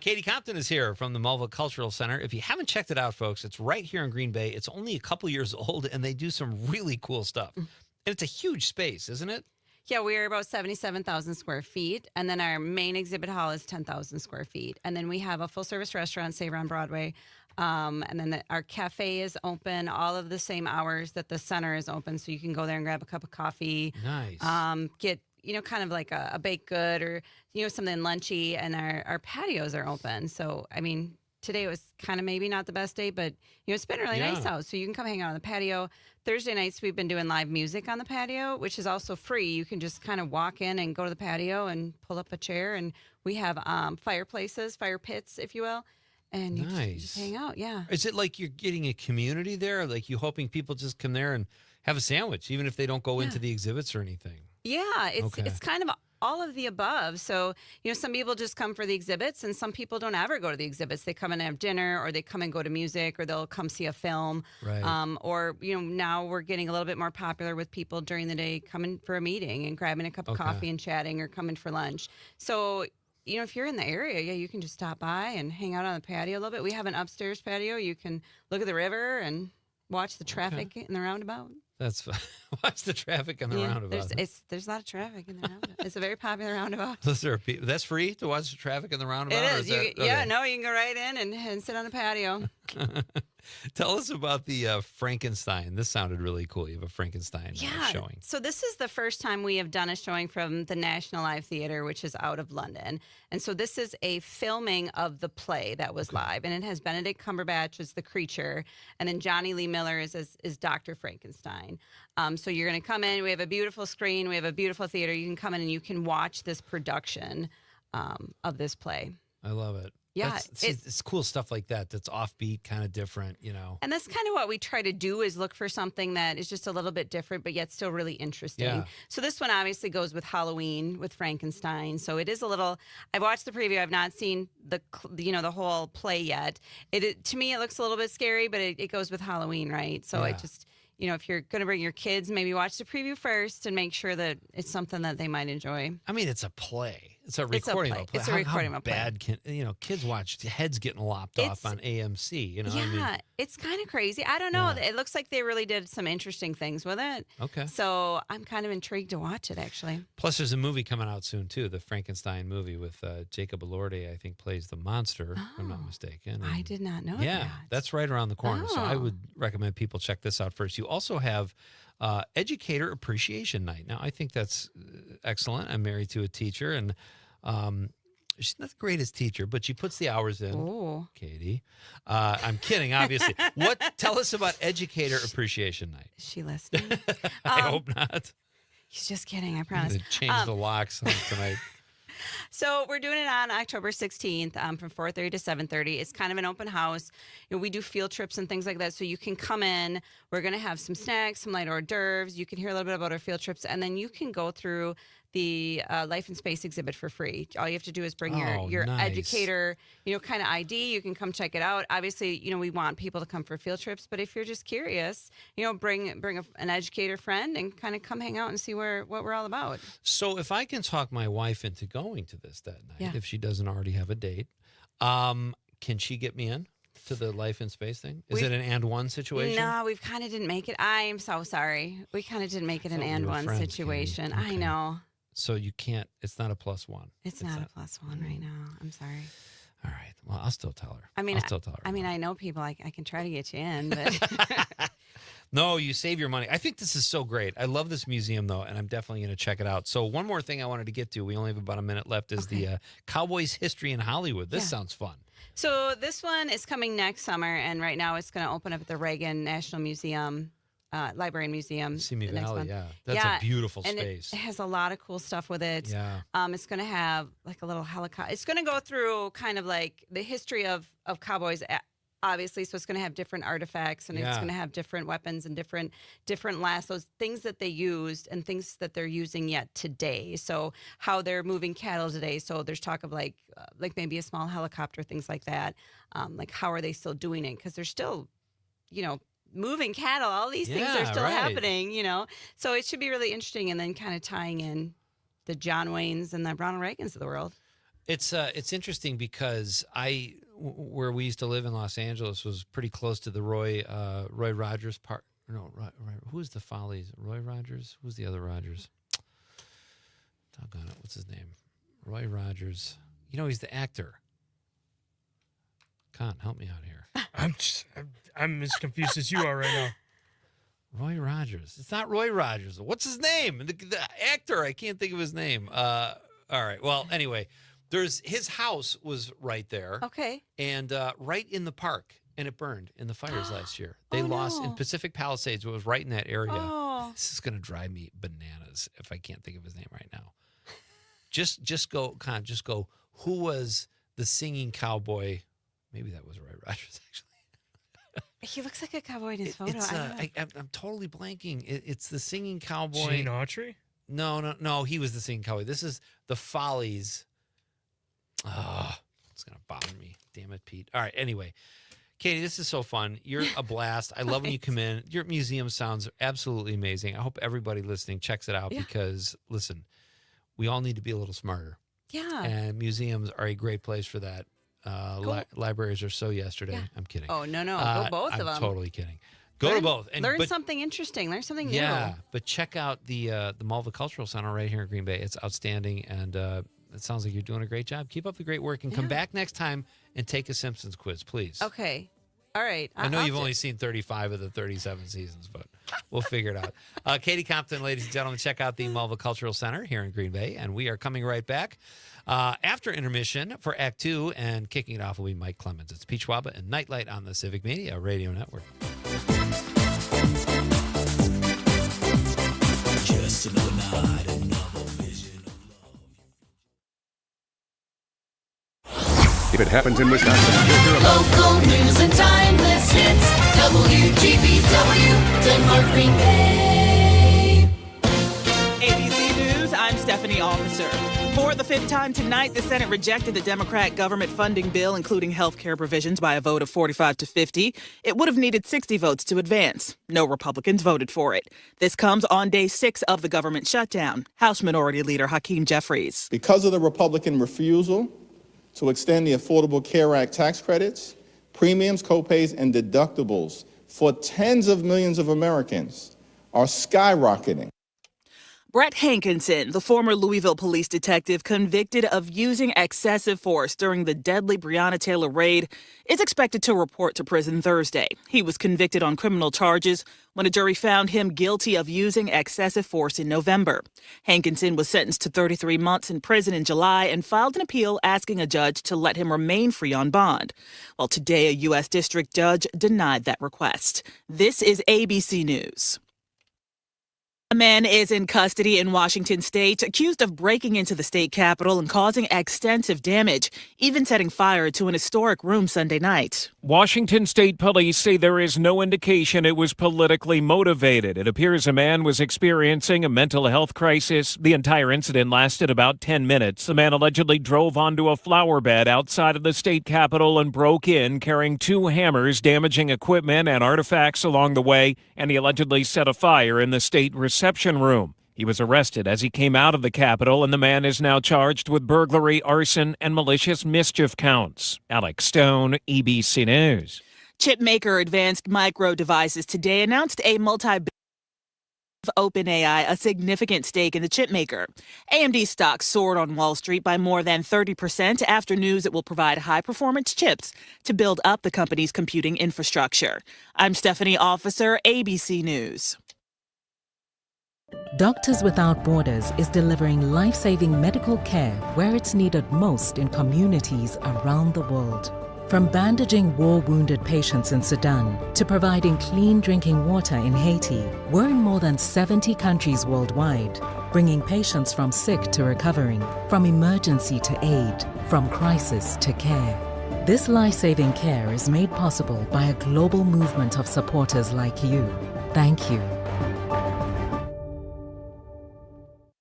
Katie Compton is here from the Melville Cultural Center. If you haven't checked it out, folks, it's right here in Green Bay. It's only a couple years old, and they do some really cool stuff. And it's a huge space, isn't it? Yeah, we are about 77,000 square feet. And then our main exhibit hall is 10,000 square feet. And then we have a full-service restaurant, Savor on Broadway. And then our cafe is open all of the same hours that the center is open. So you can go there and grab a cup of coffee. Nice. Get, kind of like a baked good or, something lunchy. And our patios are open. So, today was kind of maybe not the best day, but, it's been really nice out. So you can come hang out on the patio. Thursday nights, we've been doing live music on the patio, which is also free. You can just kind of walk in and go to the patio and pull up a chair. And we have fireplaces, fire pits, if you will. And you just hang out, yeah. Is it like you're getting a community there? Like you hoping people just come there and have a sandwich, even if they don't go into the exhibits or anything? Yeah, it's kind of all of the above. So, some people just come for the exhibits and some people don't ever go to the exhibits. They come and have dinner or they come and go to music or they'll come see a film. Right. Or, now we're getting a little bit more popular with people during the day coming for a meeting and grabbing a cup of coffee and chatting or coming for lunch. So, if you're in the area, you can just stop by and hang out on the patio a little bit. We have an upstairs patio. You can look at the river and watch the traffic in the roundabout. That's watch the traffic in the roundabout. There's a lot of traffic in the roundabout. It's a very popular roundabout. That's free to watch the traffic in the roundabout? It is. Yeah, no, you can go right in and sit on the patio. Tell us about the Frankenstein. This sounded really cool. You have a Frankenstein showing. So this is the first time we have done a showing from the National Live Theatre, which is out of London. And so this is a filming of the play that was live. And it has Benedict Cumberbatch as the creature. And then Johnny Lee Miller is Dr. Frankenstein. So you're going to come in. We have a beautiful screen. We have a beautiful theater. You can come in and you can watch this production of this play. I love it. Yeah, it's cool stuff like that. That's offbeat, kind of different, And that's kind of what we try to do is look for something that is just a little bit different, but yet still really interesting. Yeah. So this one obviously goes with Halloween with Frankenstein. So it is a little. I've watched the preview. I've not seen the whole play yet. To me, it looks a little bit scary, but it goes with Halloween, right? So it just. If you're going to bring your kids, maybe watch the preview first and make sure that it's something that they might enjoy. It's a play. It's a recording of a play. It's a recording of a play. How bad can kids watch heads getting lopped off on AMC? Yeah, it's kind of crazy. I don't know. Yeah. It looks like they really did some interesting things with it. Okay. So I'm kind of intrigued to watch it, actually. Plus, there's a movie coming out soon too, the Frankenstein movie with Jacob Elordi. I think plays the monster. If I'm not mistaken. I did not know. Yeah, that's right around the corner. So I would recommend people check this out first. You also have Educator Appreciation Night. Now, I think that's excellent. I'm married to a teacher, and she's not the greatest teacher, but she puts the hours in. Oh, Katie. I'm kidding, obviously. Tell us about Educator Appreciation Night. Is she listening? I hope not. He's just kidding, I promise. Change the locks tonight. So we're doing it on October 16th from 4:30 to 7:30. It's kind of an open house. We do field trips and things like that. So you can come in. We're going to have some snacks, some light hors d'oeuvres. You can hear a little bit about our field trips. And then you can go through the Life in Space exhibit for free. All you have to do is bring your nice. educator, kind of ID. You can come check it out. Obviously, we want people to come for field trips, but if you're just curious, bring an educator friend and kind of come hang out and see what we're all about. So if I can talk my wife into going to this that night, if she doesn't already have a date, can she get me in to the Life in Space thing? Is it an and one situation? No, we've kind of didn't make it. I am so sorry. We kind of didn't make it an and one situation. Katie. Okay. I know. So you can't, it's not a +1. It's not a +1 right now. I'm sorry. All right. Well, I'll still tell her. I'll still tell her. I know people. I can try to get you in, but No, you save your money. I think this is so great. I love this museum, though, and I'm definitely going to check it out. So one more thing I wanted to get to, we only have about a minute left, is the Cowboys history in Hollywood. This sounds fun. So this one is coming next summer, and right now it's going to open up at the Reagan National Museum. Library and Museum. Simi the next Valley, month. That's a beautiful and space. It has a lot of cool stuff with it. Yeah. It's going to have like a little helicopter. It's going to go through kind of like the history of cowboys, obviously. So it's going to have different artifacts, and it's going to have different weapons and different lassos, things that they used and things that they're using yet today. So how they're moving cattle today. So there's talk of like maybe a small helicopter, things like that. Like how are they still doing it? Because they're still, moving cattle, all these things are still happening, So it should be really interesting, and then kind of tying in the John Waynes and the Ronald Reagans of the world. It's interesting because where we used to live in Los Angeles was pretty close to the Roy Rogers Park. No, who's the Follies? Roy Rogers? Who's the other Rogers? Doggone it, what's his name? Roy Rogers. He's the actor. Con, help me out here. I'm as confused as you are right now. Roy Rogers. It's not Roy Rogers. What's his name? The actor. I can't think of his name. All right. Well, anyway, his house was right there. Okay. And right in the park, and it burned in the fires last year. They lost in Pacific Palisades. It was right in that area. Oh. This is going to drive me bananas if I can't think of his name right now. Just go. Who was the singing cowboy? Maybe that was Roy Rogers, actually. He looks like a cowboy in his photo. I'm totally blanking. It's the singing cowboy. Gene Autry? No. He was the singing cowboy. This is the Follies. Oh, it's going to bother me. Damn it, Pete. All right. Anyway, Katie, this is so fun. You're a blast. I love when you come in. Your museum sounds absolutely amazing. I hope everybody listening checks it out because, listen, we all need to be a little smarter. Yeah. And museums are a great place for that. Libraries are so yesterday. Yeah. I'm kidding. Oh, no. Go both of them. I'm totally kidding. Go to both. Learn something interesting. Learn something new. Yeah, but check out the Malva Cultural Center right here in Green Bay. It's outstanding, and it sounds like you're doing a great job. Keep up the great work, and come back next time and take a Simpsons quiz, please. Okay. All right. I know you've only seen 35 of the 37 seasons, but we'll figure it out. Katie Compton, ladies and gentlemen, check out the Malva Cultural Center here in Green Bay, and we are coming right back after intermission for Act 2, and kicking it off will be Mike Clemens. It's Pete Schwaba and Nite Lite on the Civic Media Radio Network. Just another night, another vision of love. If it happens in Wisconsin, you'll hear about it. Local news and timeless hits. WGBW, Denmark, Green Bay. ABC News, I'm Stephanie Officer. For the fifth time tonight, the Senate rejected the Democrat government funding bill, including health care provisions, by a vote of 45 to 50. It would have needed 60 votes to advance. No Republicans voted for it. This comes on day 6 of the government shutdown. House Minority Leader Hakeem Jeffries. Because of the Republican refusal to extend the Affordable Care Act tax credits, premiums, copays, and deductibles for tens of millions of Americans are skyrocketing. Brett Hankinson, the former Louisville police detective convicted of using excessive force during the deadly Breonna Taylor raid, is expected to report to prison Thursday. He was convicted on criminal charges when a jury found him guilty of using excessive force in November. Hankinson was sentenced to 33 months in prison in July and filed an appeal asking a judge to let him remain free on bond. Well, today, a U.S. district judge denied that request. This is ABC News. A man is in custody in Washington state, accused of breaking into the state capitol and causing extensive damage, even setting fire to an historic room Sunday night. Washington state police say there is no indication it was politically motivated. It appears a man was experiencing a mental health crisis. The entire incident lasted about 10 minutes. The man allegedly drove onto a flower bed outside of the state capitol and broke in, carrying 2 hammers, damaging equipment and artifacts along the way, and he allegedly set a fire in the state reception room. He was arrested as he came out of the Capitol, and the man is now charged with burglary, arson, and malicious mischief counts. Alex Stone, EBC News. Chip maker Advanced Micro Devices today announced a multi-billion OpenAI a significant stake in the chip maker. AMD stocks soared on Wall Street by more than 30% after news it will provide high-performance chips to build up the company's computing infrastructure. I'm Stephanie Officer, ABC News. Doctors Without Borders is delivering life-saving medical care where it's needed most in communities around the world. From bandaging war-wounded patients in Sudan to providing clean drinking water in Haiti, we're in more than 70 countries worldwide, bringing patients from sick to recovering, from emergency to aid, from crisis to care. This life-saving care is made possible by a global movement of supporters like you. Thank you.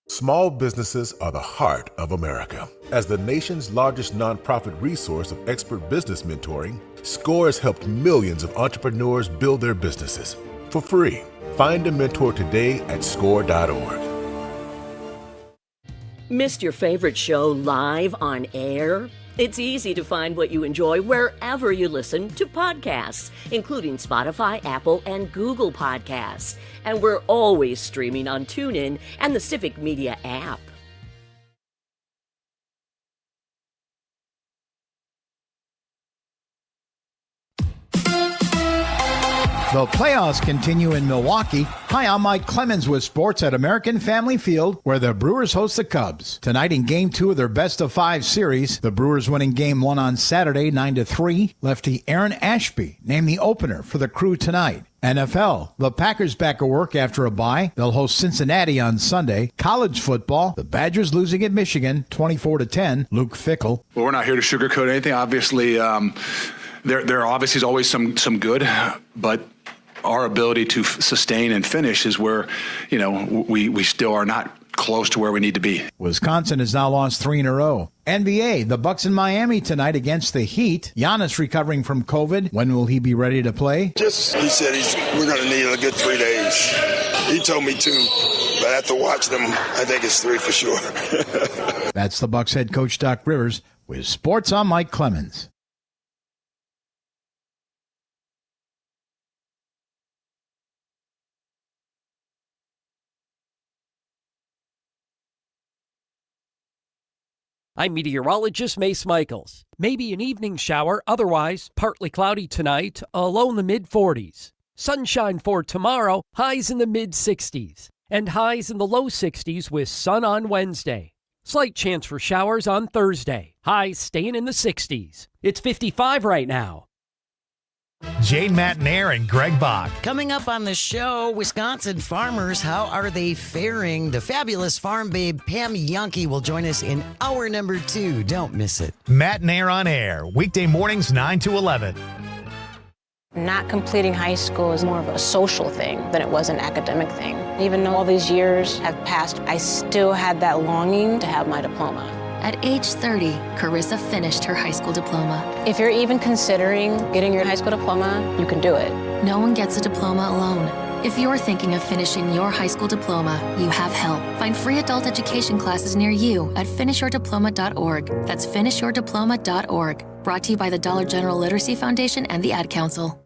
Small businesses are the heart of America. As the nation's largest nonprofit resource of expert business mentoring, SCORE has helped millions of entrepreneurs build their businesses for free. Find a mentor today at score.org. Missed your favorite show live on air? It's easy to find what you enjoy wherever you listen to podcasts, including Spotify, Apple, and Google Podcasts. And we're always streaming on TuneIn and the Civic Media app. The playoffs continue in Milwaukee. Hi, I'm Mike Clemens with sports at American Family Field, where the Brewers host the Cubs. Tonight in Game 2 of their best-of-5 series, the Brewers winning Game 1 on Saturday 9-3. Lefty Aaron Ashby named the opener for the Crew tonight. NFL, the Packers back at work after a bye. They'll host Cincinnati on Sunday. College football, the Badgers losing at Michigan 24-10. Luke Fickell. Well, we're not here to sugarcoat anything. Obviously, there obviously is always some good, but our ability to sustain and finish is where, we still are not close to where we need to be. Wisconsin has now lost 3 in a row. NBA, the Bucks in Miami tonight against the Heat. Giannis recovering from COVID. When will he be ready to play? He said we're going to need a good 3 days. He told me 2, but after watching him, I think it's 3 for sure. That's the Bucks head coach Doc Rivers with sports. I'm Mike Clemens. I'm meteorologist Mace Michaels. Maybe an evening shower, otherwise partly cloudy tonight, a low in the mid-40s. Sunshine for tomorrow, highs in the mid-60s. And highs in the low 60s with sun on Wednesday. Slight chance for showers on Thursday. Highs staying in the 60s. It's 55 right now. Jane Matnair and Greg Bach. Coming up on the show, Wisconsin farmers, how are they faring? The fabulous farm babe Pam Yonke will join us in hour number 2. Don't miss it. Matnair on air, weekday mornings 9 to 11. Not completing high school is more of a social thing than it was an academic thing. Even though all these years have passed, I still had that longing to have my diploma. At age 30, Carissa finished her high school diploma. If you're even considering getting your high school diploma, you can do it. No one gets a diploma alone. If you're thinking of finishing your high school diploma, you have help. Find free adult education classes near you at finishyourdiploma.org. That's finishyourdiploma.org. Brought to you by the Dollar General Literacy Foundation and the Ad Council.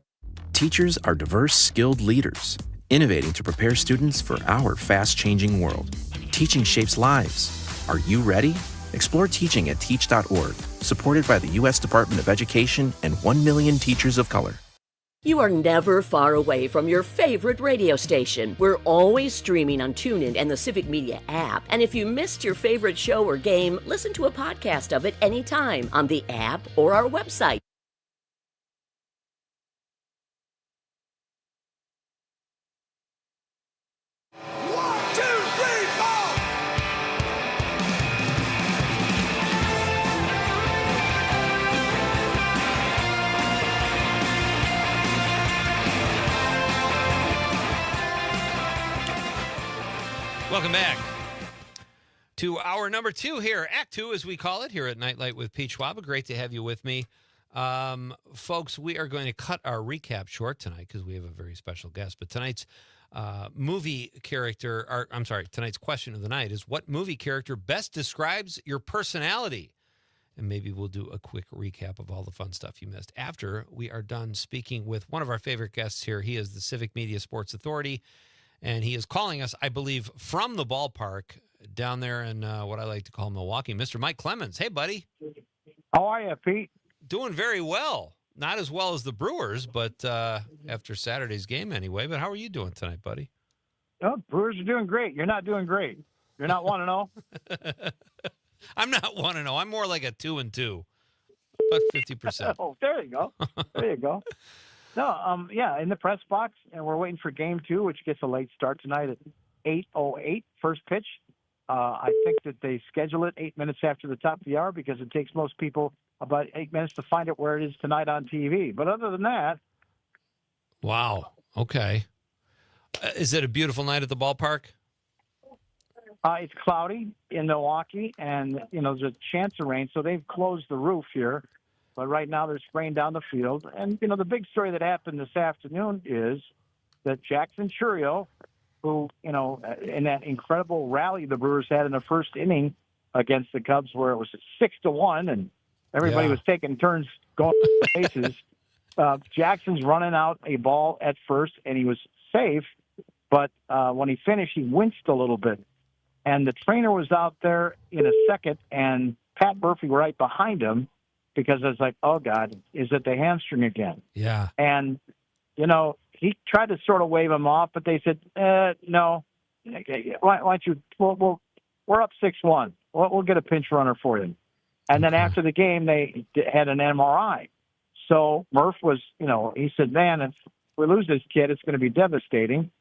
Teachers are diverse, skilled leaders, innovating to prepare students for our fast-changing world. Teaching shapes lives. Are you ready? Explore teaching at teach.org, supported by the U.S. Department of Education and 1 million teachers of color. You are never far away from your favorite radio station. We're always streaming on TuneIn and the Civic Media app. And if you missed your favorite show or game, listen to a podcast of it anytime on the app or our website. Welcome back to our number 2 here, Act 2 as we call it, here at Nite Lite with Pete Schwaba. Great to have you with me. Folks, we are going to cut our recap short tonight because we have a very special guest. But tonight's tonight's question of the night is, what movie character best describes your personality? And maybe we'll do a quick recap of all the fun stuff you missed after we are done speaking with one of our favorite guests here. He is the Civic Media Sports Authority, and he is calling us, I believe, from the ballpark down there in what I like to call Milwaukee. Mr. Mike Clemens. Hey, buddy. How are you, Pete? Doing very well. Not as well as the Brewers, but after Saturday's game anyway. But how are you doing tonight, buddy? Oh, Brewers are doing great. You're not doing great. You're not 1-0. I'm not 1-0. I'm more like a 2-2, about 50%. Oh, there you go. There you go. No, yeah, in the press box, and we're waiting for Game 2, which gets a late start tonight at 8:08, first pitch. I think that they schedule it 8 minutes after the top of the hour because it takes most people about 8 minutes to find out where it is tonight on TV. But other than that. Wow. Okay. Is it a beautiful night at the ballpark? It's cloudy in Milwaukee, and, there's a chance of rain, so they've closed the roof here. But right now they're spraying down the field. And, the big story that happened this afternoon is that Jackson Churio, who, in that incredible rally the Brewers had in the first inning against the Cubs where it was 6-1 and everybody was taking turns going to bases, Jackson's running out a ball at first, and he was safe. But when he finished, he winced a little bit. And the trainer was out there in a second, and Pat Murphy right behind him, because I was like, oh, God, is it the hamstring again? Yeah. And, he tried to sort of wave him off, but they said, no. Why don't you we're up 6-1. We'll get a pinch runner for you. And then after the game, they had an MRI. So Murph was, he said, man, if we lose this kid, it's going to be devastating.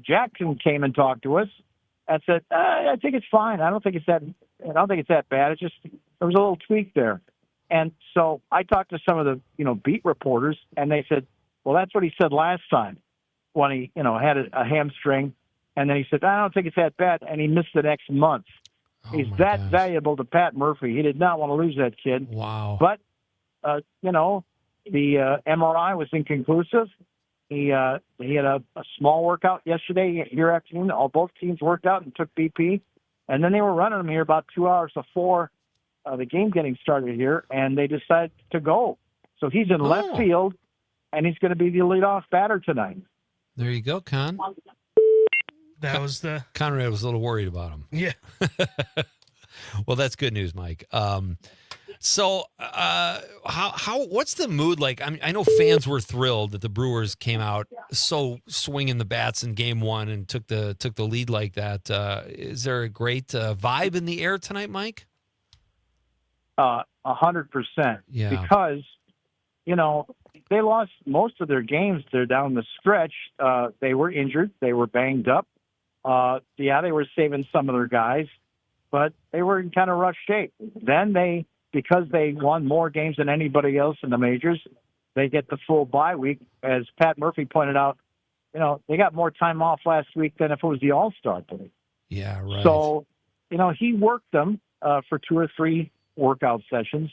Jackson came and talked to us. I said, I think it's fine. I don't think it's that bad. It's just there was a little tweak there. And so I talked to some of the beat reporters, and they said, well, that's what he said last time when he had a hamstring, and then he said, I don't think it's that bad, and he missed the next month. He's that valuable to Pat Murphy. He did not want to lose that kid. Wow. But the MRI was inconclusive. He had a small workout yesterday here afternoon. Both teams worked out and took BP. And then they were running him here about 2 hours before the game getting started here, and they decided to go. So he's in left field, and he's going to be the leadoff batter tonight. There you go, Con. That was Conrad was a little worried about him. Yeah. Well, that's good news, Mike. So, what's the mood like? I know fans were thrilled that the Brewers came out so swinging the bats in Game 1 and took the lead like that. Is there a great vibe in the air tonight, Mike? 100%. Yeah. Because, they lost most of their games there down the stretch. They were injured. They were banged up. They were saving some of their guys, but they were in kind of rough shape. Then because they won more games than anybody else in the majors, they get the full bye week. As Pat Murphy pointed out, they got more time off last week than if it was the All-Star break. Yeah, right. So, he worked them for 2 or 3 workout sessions.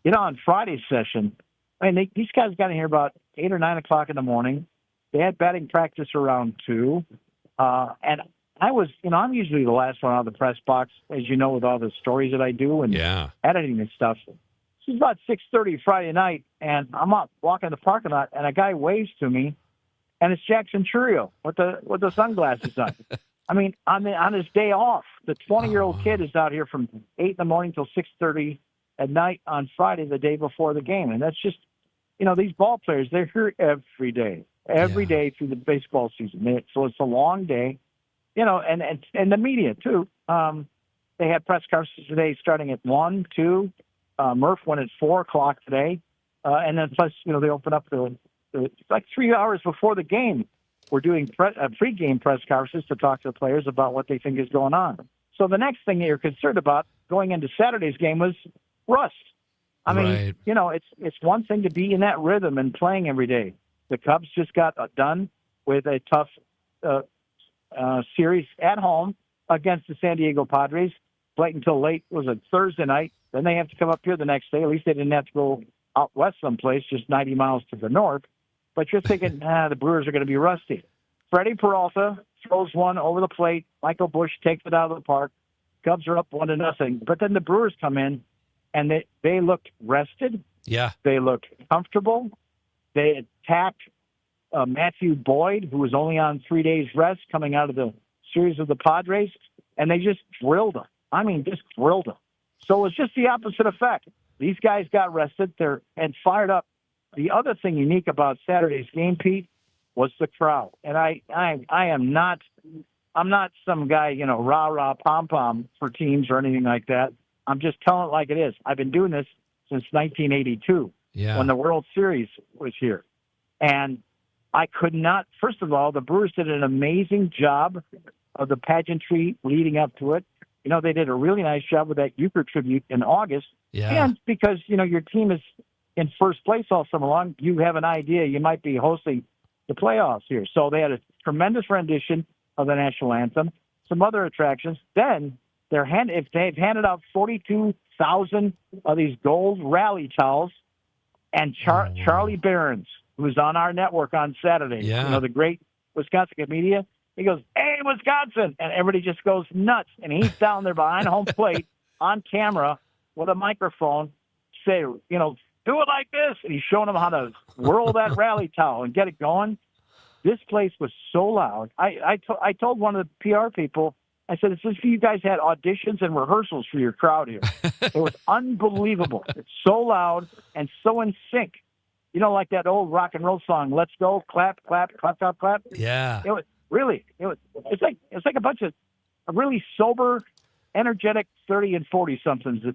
On Friday's session, these guys got in here about 8 or 9 o'clock in the morning. They had batting practice around 2. And I was, I'm usually the last one out of the press box, as you know, with all the stories that I do and editing and stuff. It's about 6:30 Friday night, and I'm out walking the parking lot, and a guy waves to me, and it's Jackson Churio with the sunglasses on. On his day off, the 20-year-old kid is out here from 8 in the morning till 6:30 at night on Friday, the day before the game, and that's just, these ball players, they're here every day through the baseball season. So it's a long day. And the media, too. They had press conferences today starting at 1, 2. Murph went at 4 o'clock today. And then plus, they open up like 3 hours before the game. We're doing pre-game press conferences to talk to the players about what they think is going on. So the next thing that you're concerned about going into Saturday's game was rust. It's one thing to be in that rhythm and playing every day. The Cubs just got done with a tough series at home against the San Diego Padres. Played until late. It was a Thursday night. Then they have to come up here the next day. At least they didn't have to go out west someplace, just 90 miles to the north. But you're thinking, the Brewers are going to be rusty. Freddie Peralta throws one over the plate. Michael Busch takes it out of the park. Cubs are up 1-0. But then the Brewers come in, and they looked rested. Yeah. They looked comfortable. They attacked Matthew Boyd, who was only on 3 days rest coming out of the series of the Padres, and they just drilled him. I mean, just drilled him. So it was just the opposite effect. These guys got rested and fired up. The other thing unique about Saturday's game, Pete, was the crowd. And I'm not some guy, rah-rah pom-pom for teams or anything like that. I'm just telling it like it is. I've been doing this since 1982 when the World Series was here. And I could not, first of all, the Brewers did an amazing job of the pageantry leading up to it. They did a really nice job with that Euchre tribute in August. Yeah. And because, your team is in first place all summer long, you have an idea you might be hosting the playoffs here. So they had a tremendous rendition of the national anthem, some other attractions. Then if they've handed out 42,000 of these gold rally towels, and Charlie Barons, who's on our network on Saturday, the great Wisconsin comedian, he goes, "Hey, Wisconsin!" And everybody just goes nuts. And he's down there behind home plate on camera with a microphone, say, do it like this. And he's showing them how to whirl that rally towel and get it going. This place was so loud. I told one of the PR people, I said, it's as if you guys had auditions and rehearsals for your crowd here. It was unbelievable. It's so loud and so in sync. Like that old rock and roll song, "Let's Go, Clap, Clap, Clap, Clap, Clap." Yeah. It was really, it's like a bunch of really sober, energetic 30 and 40 somethings that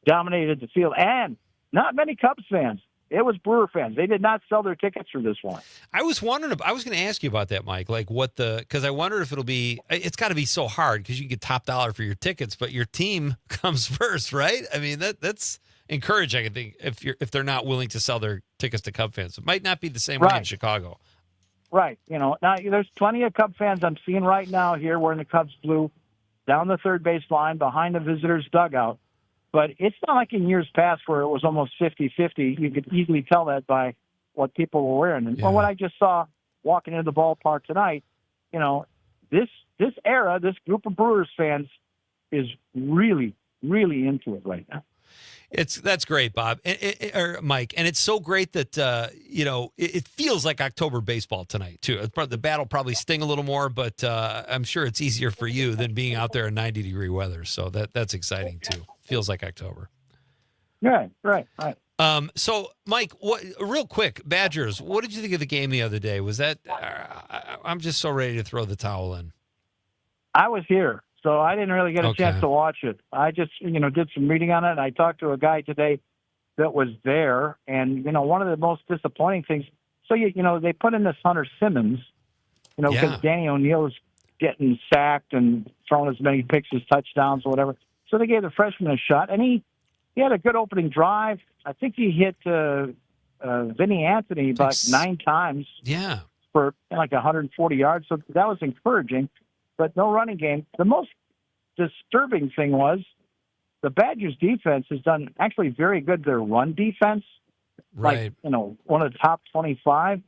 dominated the field, and not many Cubs fans. It was Brewer fans. They did not sell their tickets for this one. I was going to ask you about that, Mike, like because I wonder if it's got to be so hard because you get top dollar for your tickets, but your team comes first, right? I mean, that's encouraging, I think, if they're not willing to sell their tickets to Cub fans. It might not be the same way in Chicago. Right. Now there's plenty of Cub fans I'm seeing right now here wearing the Cubs blue down the third base line behind the visitors' dugout. But it's not like in years past where it was almost 50-50. You could easily tell that by what people were wearing. And what I just saw walking into the ballpark tonight, this era, this group of Brewers fans is really, really into it right now. That's great, Bob, or Mike, and it's so great that it feels like October baseball tonight too. The bat will probably sting a little more, but I'm sure it's easier for you than being out there in 90-degree weather. So that's exciting too. Feels like October. Right. So, Mike, real quick, Badgers. What did you think of the game the other day? Was that? I'm just so ready to throw the towel in. I was here. So I didn't really get a chance to watch it. I just, did some reading on it. And I talked to a guy today that was there. And, one of the most disappointing things, so, they put in this Hunter Simmons, because Danny O'Neill's getting sacked and throwing as many picks as touchdowns or whatever. So they gave the freshman a shot. And he had a good opening drive. I think he hit Vinny Anthony about 9 times. Yeah. For like 140 yards. So that was encouraging. But no running game. The most disturbing thing was the Badgers defense has done actually very good. Their run defense, right? One of the top 25.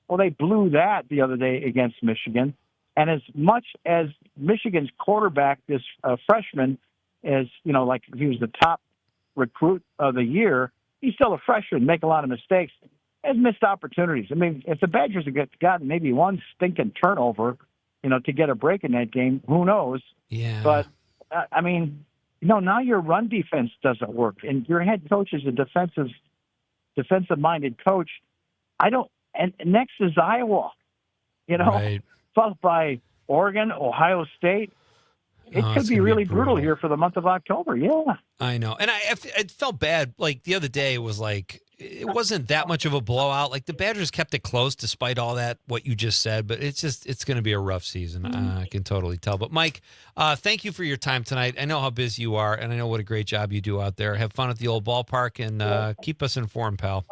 Well, they blew that the other day against Michigan. And as much as Michigan's quarterback, this freshman, is like he was the top recruit of the year, he's still a freshman, make a lot of mistakes, has missed opportunities. I mean, if the Badgers had gotten maybe one stinking turnover, to get a break in that game, who knows? Yeah. But, now your run defense doesn't work. And your head coach is a defensive-minded coach. And next is Iowa, followed by Oregon, Ohio State. It could be really brutal here for the month of October. Yeah. I know. And I felt bad. Like the other day, it was like, it wasn't that much of a blowout. Like the Badgers kept it close despite all that, what you just said, but it's going to be a rough season. I can totally tell. But Mike, thank you for your time tonight. I know how busy you are, and I know what a great job you do out there. Have fun at the old ballpark, and keep us informed, pal.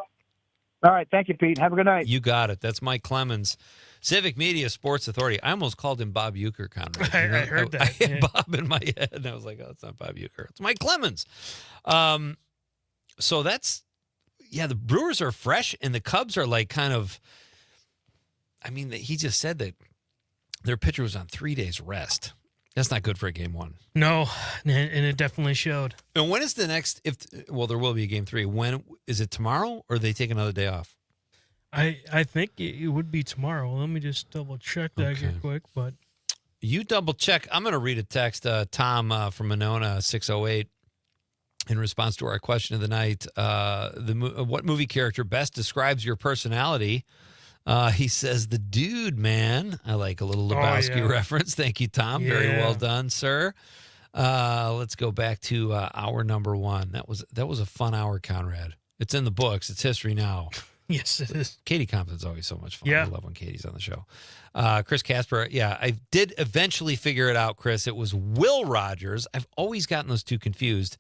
All right. Thank you, Pete. Have a good night. You got it. That's Mike Clemens. Civic Media Sports Authority. I almost called him Bob Uecker, Conrad. I heard that. I had yeah. Bob in my head, and I was like, oh, it's not Bob Uecker. It's Mike Clemens. So that's, the Brewers are fresh, and the Cubs are like kind of, he just said that their pitcher was on 3 days rest. That's not good for a game one. No, and it definitely showed. And when is the next, there will be a game 3. When, is it tomorrow, or they take another day off? I think it would be tomorrow. Let me just double check that here quick. But you double check. I'm going to read a text. Tom from Monona 608 in response to our question of the night. What movie character best describes your personality? He says the Dude Man. I like a little Lebowski reference. Thank you, Tom. Very well done, sir. Let's go back to hour number 1. That was a fun hour, Conrad. It's in the books. It's history now. Yes, it is. Katie Compton's always so much fun. Yeah. I love when Katie's on the show. Chris Casper, I did eventually figure it out, Chris. It was Will Rogers. I've always gotten those two confused.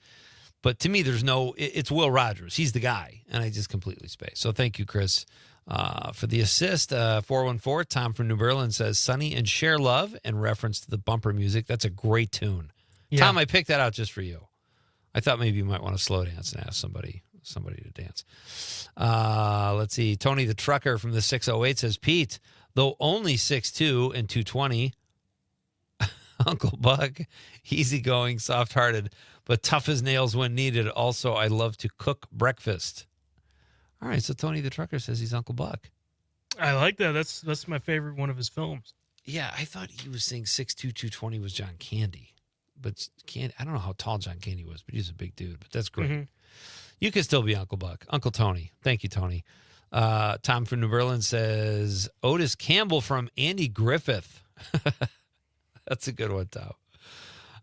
But to me, it's Will Rogers. He's the guy. And I just completely spaced. So thank you, Chris, for the assist. 414, Tom from New Berlin says, Sunny and Share Love, in reference to the bumper music. That's a great tune. Yeah. Tom, I picked that out just for you. I thought maybe you might want to slow dance and ask somebody to dance. Let's see. Tony the Trucker from the 608 says, Pete, though only 6'2" and 220, Uncle Buck, easygoing, soft-hearted, but tough as nails when needed. Also, I love to cook breakfast. All right, so Tony the Trucker says he's Uncle Buck. I like that. That's my favorite one of his films. Yeah, I thought he was saying 6'2", 220 was John Candy. But I don't know how tall John Candy was, but he's a big dude. But that's great. Mm-hmm. You can still be Uncle Buck. Uncle Tony. Thank you, Tony. Tom from New Berlin says, Otis Campbell from Andy Griffith. That's a good one, Tom.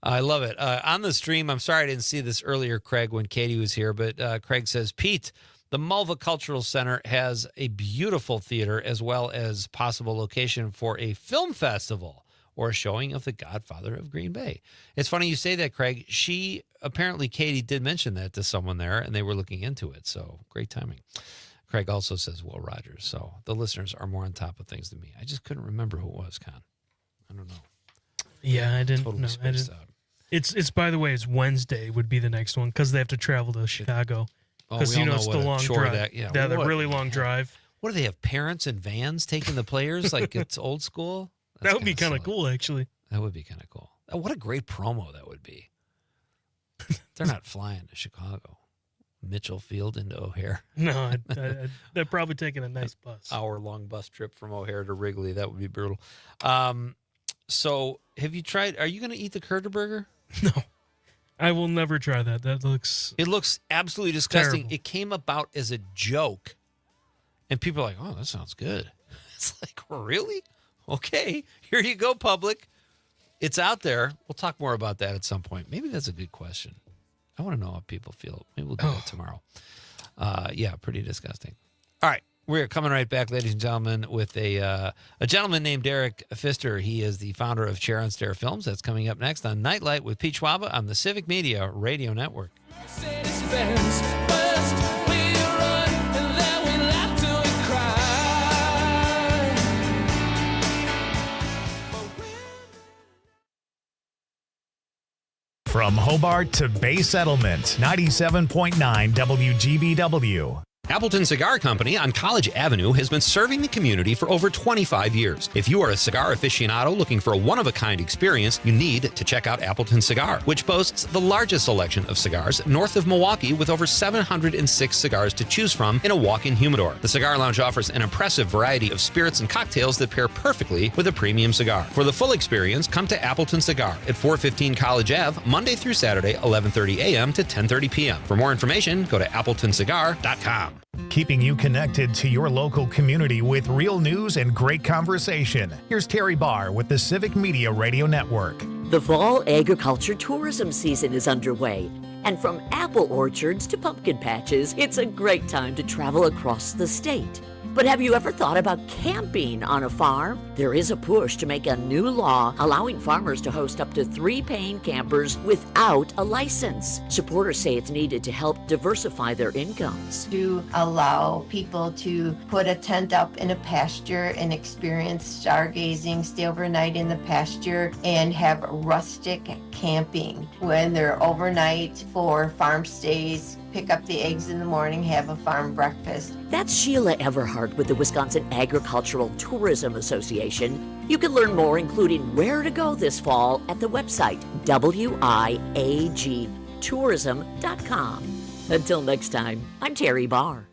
I love it. On the stream, I'm sorry I didn't see this earlier, Craig, when Katie was here, but Craig says, Pete, the Mulva Cultural Center has a beautiful theater as well as possible location for a film festival or a showing of The Godfather of Green Bay. It's funny you say that, Craig. Apparently Katie did mention that to someone there, and they were looking into it, so great timing. Craig also says Will Rogers, so the listeners are more on top of things than me. I just couldn't remember who it was, Con. I don't know. Yeah, I didn't totally know. Spaced out. It's by the way, it's Wednesday would be the next one because they have to travel to Chicago. Because it's the long drive. The really long drive. What do they have, parents in vans taking the players like it's old school? That would be kind of cool, actually. That would be kind of cool. What a great promo that would be. They're not flying to Chicago. Mitchell Field into O'Hare. No, they're probably taking a nice bus. Hour-long bus trip from O'Hare to Wrigley. That would be brutal. So have you tried, are you going to eat the Kurterburger? No. I will never try that. It looks absolutely disgusting. Terrible. It came about as a joke. And people are like, oh, that sounds good. It's like, really? Okay, here you go, public. It's out there. We'll talk more about that at some point. Maybe that's a good question. I want to know how people feel. Maybe we'll do that tomorrow. Yeah, pretty disgusting. All right, we're coming right back, ladies and gentlemen, with a gentleman named Derek Pfister. He is the founder of Chair on Stair Films. That's coming up next on Nite Lite with Pete Schwaba on the Civic Media Radio Network. From Hobart to Bay Settlement, 97.9 WGBW. Appleton Cigar Company on College Avenue has been serving the community for over 25 years. If you are a cigar aficionado looking for a one-of-a-kind experience, you need to check out Appleton Cigar, which boasts the largest selection of cigars north of Milwaukee with over 706 cigars to choose from in a walk-in humidor. The Cigar Lounge offers an impressive variety of spirits and cocktails that pair perfectly with a premium cigar. For the full experience, come to Appleton Cigar at 415 College Ave, Monday through Saturday, 11:30 a.m. to 10:30 p.m. For more information, go to appletoncigar.com. Keeping you connected to your local community with real news and great conversation. Here's Terry Barr with the Civic Media Radio Network. The fall agriculture tourism season is underway, and from apple orchards to pumpkin patches, it's a great time to travel across the state. But have you ever thought about camping on a farm? There is a push to make a new law allowing farmers to host up to 3 paying campers without a license. Supporters say it's needed to help diversify their incomes. To allow people to put a tent up in a pasture and experience stargazing, stay overnight in the pasture, and have rustic camping when they're overnight for farm stays, pick up the eggs in the morning, have a farm breakfast. That's Sheila Everhart with the Wisconsin Agricultural Tourism Association. You can learn more, including where to go this fall, at the website wiagtourism.com. Until next time, I'm Terry Barr.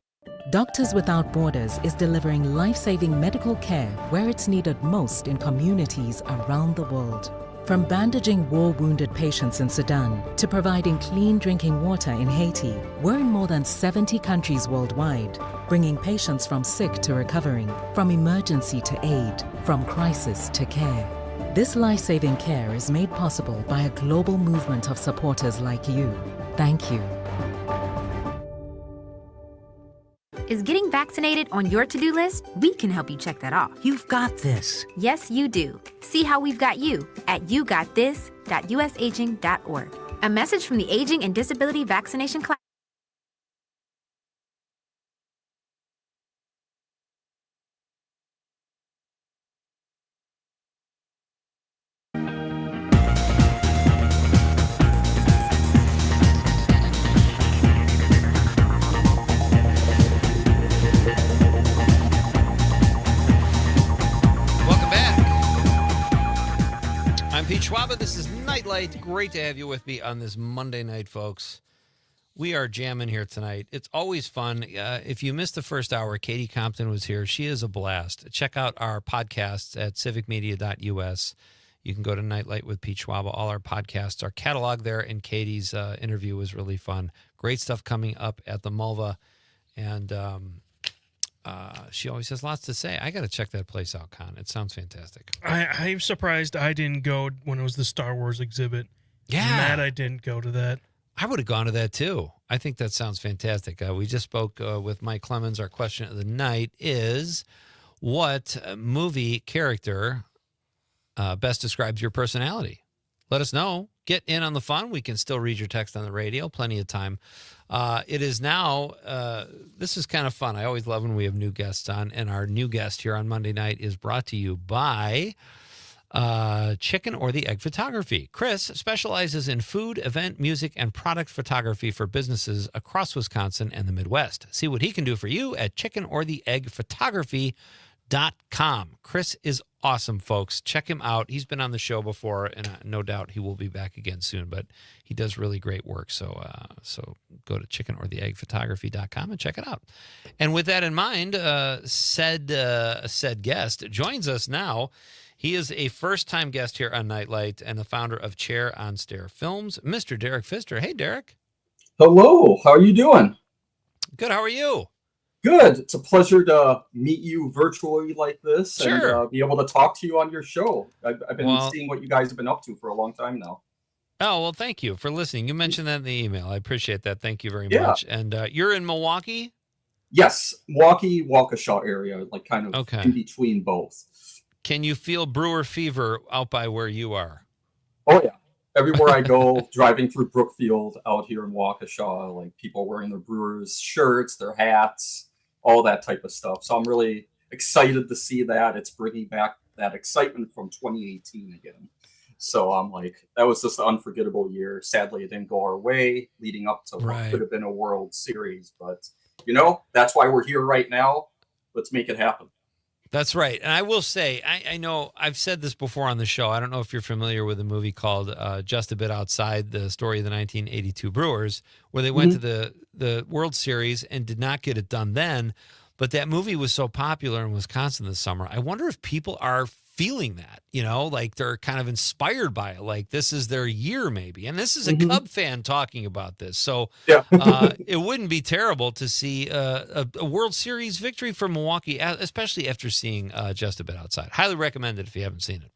Doctors Without Borders is delivering life-saving medical care where it's needed most in communities around the world. From bandaging war-wounded patients in Sudan to providing clean drinking water in Haiti, we're in more than 70 countries worldwide, bringing patients from sick to recovering, from emergency to aid, from crisis to care. This life-saving care is made possible by a global movement of supporters like you. Thank you. Is getting vaccinated on your to-do list? We can help you check that off. You've got this. Yes, you do. See how we've got you at yougotthis.usaging.org. A message from the Aging and Disability Vaccination Class. I'm Pete Schwaba. This is Nite Lite. Great to have you with me on this Monday night, folks. We are jamming here tonight. It's always fun. If you missed the first hour, Katie Compton was here. She is a blast. Check out our podcasts at civicmedia.us. You can go to Nite Lite with Pete Schwaba. All our podcasts are cataloged there, and Katie's interview was really fun. Great stuff coming up at the Mulva, and she always has lots to say. I got to check that place out, Con. It sounds fantastic. I'm surprised I didn't go when it was the Star Wars exhibit. Yeah. Mad I didn't go to that. I would have gone to that too. I think that sounds fantastic. We just spoke with Mike Clemens. Our question of the night is, what movie character best describes your personality? Let us know. Get in on the fun. We can still read your text on the radio. Plenty of time. It is now, this is kind of fun. I always love when we have new guests on, and our new guest here on Monday night is brought to you by Chicken or the Egg Photography. Chris specializes in food, event, music, and product photography for businesses across Wisconsin and the Midwest. See what he can do for you at chickenortheeggphotography.com. Chris is awesome, folks. Check him out. He's been on the show before, and no doubt he will be back again soon, but he does really great work. So go to chickenortheeggphotography.com and check it out. And with that in mind, said guest joins us now. He is a first-time guest here on Nite Lite and the founder of Chair on Stair Films, Mr. Derek Pfister. Hey, Derek. Hello. How are you doing? Good. How are you? Good. It's a pleasure to meet you virtually like this Sure. and be able to talk to you on your show. I've been seeing what you guys have been up to for a long time now. Oh, well, thank you for listening. You mentioned that in the email. I appreciate that. Thank you very Yeah. much. And you're in Milwaukee? Yes. Milwaukee, Waukesha area, like kind of in between both. Can you feel brewer fever out by where you are? Oh, yeah. Everywhere I go, driving through Brookfield out here in Waukesha, like people wearing their Brewers shirts, their hats, all that type of stuff. So I'm really excited to see that. It's bringing back that excitement from 2018 again. So I'm like, that was just an unforgettable year. Sadly, it didn't go our way leading up to what could have been a World Series. But, that's why we're here right now. Let's make it happen. That's right. And I will say, I know I've said this before on the show. I don't know if you're familiar with a movie called Just a Bit Outside, the story of the 1982 Brewers, where they went to the World Series and did not get it done then. But that movie was so popular in Wisconsin this summer. I wonder if people are feeling that, like they're kind of inspired by it. Like this is their year maybe. And this is a Cub fan talking about this. So it wouldn't be terrible to see a World Series victory for Milwaukee, especially after seeing Just a Bit Outside. Highly recommend it if you haven't seen it.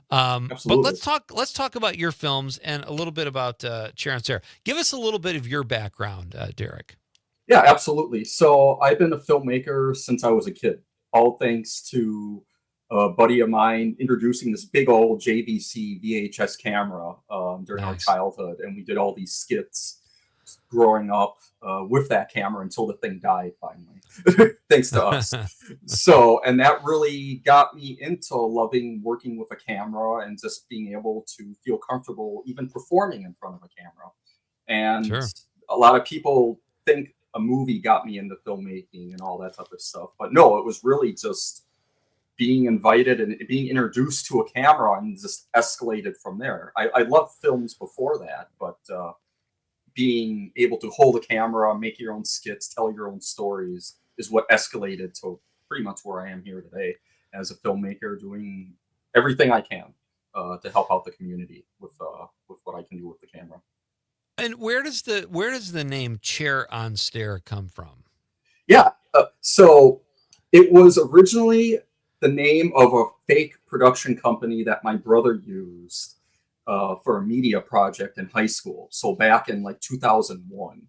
But let's talk about your films and a little bit about Chair on Stair. Give us a little bit of your background, Derek. Yeah, absolutely. So I've been a filmmaker since I was a kid, all thanks to a buddy of mine introducing this big old JVC VHS camera during our Nice. childhood. And we did all these skits growing up with that camera until the thing died finally, thanks to us. So, and that really got me into loving working with a camera and just being able to feel comfortable even performing in front of a camera. And Sure. a lot of people think a movie got me into filmmaking and all that type of stuff. But no, it was really just being invited and being introduced to a camera and just escalated from there. I loved films before that, but being able to hold a camera, make your own skits, tell your own stories is what escalated to pretty much where I am here today as a filmmaker, doing everything I can to help out the community with what I can do with the camera. And where does the name Chair on Stair come from? Yeah, so it was originally the name of a fake production company that my brother used for a media project in high school. So back in like 2001.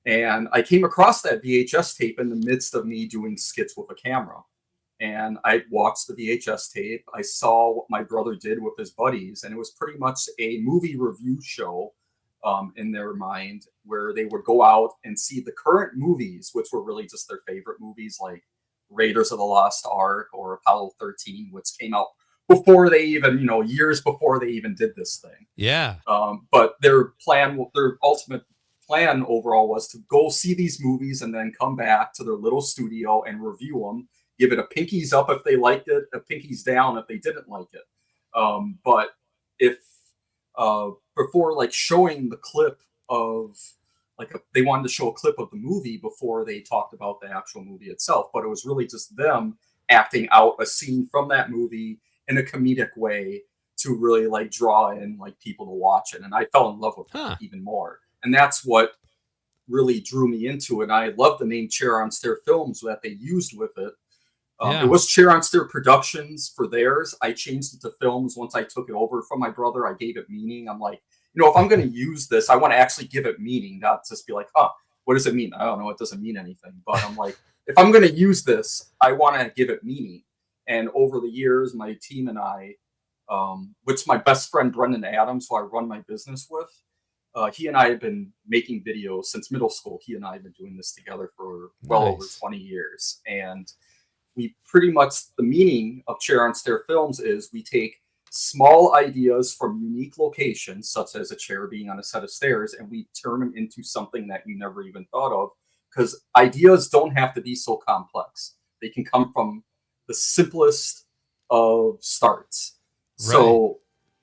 And I came across that VHS tape in the midst of me doing skits with a camera. And I watched the VHS tape. I saw what my brother did with his buddies, and it was pretty much a movie review show in their mind, where they would go out and see the current movies, which were really just their favorite movies, like Raiders of the Lost Ark or Apollo 13, which came out before they even, years before they even did this thing. Yeah. But their ultimate plan overall was to go see these movies and then come back to their little studio and review them, give it a pinkies up if they liked it, a pinkies down if they didn't like it. But if before like showing the clip of they wanted to show a clip of the movie before they talked about the actual movie itself, but it was really just them acting out a scene from that movie in a comedic way to really like draw in like people to watch it. And I fell in love with it even more. And that's what really drew me into it. I love the name Chair on Stair Films that they used with it. It was Chair on Stair Productions for theirs. I changed it to Films once I took it over from my brother. I gave it meaning. I'm like, if I'm going to use this, I want to actually give it meaning, not just be like, what does it mean? I don't know. It doesn't mean anything. But I'm like, if I'm going to use this, I want to give it meaning. And over the years, my team and I, which my best friend, Brendan Adams, who I run my business with, he and I have been making videos since middle school. He and I have been doing this together for well over 20 years. And we pretty much, the meaning of Chair on Stair Films is we take small ideas from unique locations, such as a chair being on a set of stairs, and we turn them into something that you never even thought of, because ideas don't have to be so complex. They can come from the simplest of starts. Right. So,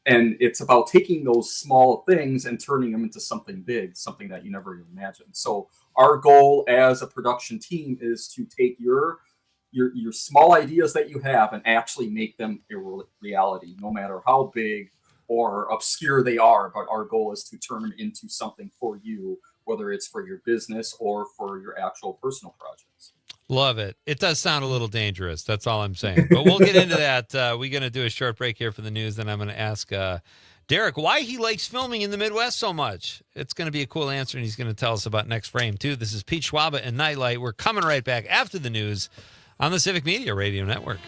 and it's about taking those small things and turning them into something big, something that you never even imagined. So our goal as a production team is to take your small ideas that you have and actually make them a reality, no matter how big or obscure they are. But our goal is to turn them into something for you, whether it's for your business or for your actual personal projects. Love it. It does sound a little dangerous. That's all I'm saying. But we'll get into that. We're going to do a short break here for the news. Then I'm going to ask Derek why he likes filming in the Midwest so much. It's going to be a cool answer, and he's going to tell us about Next Frame, too. This is Pete Schwaba and Nite Lite. We're coming right back after the news on the Civic Media Radio Network.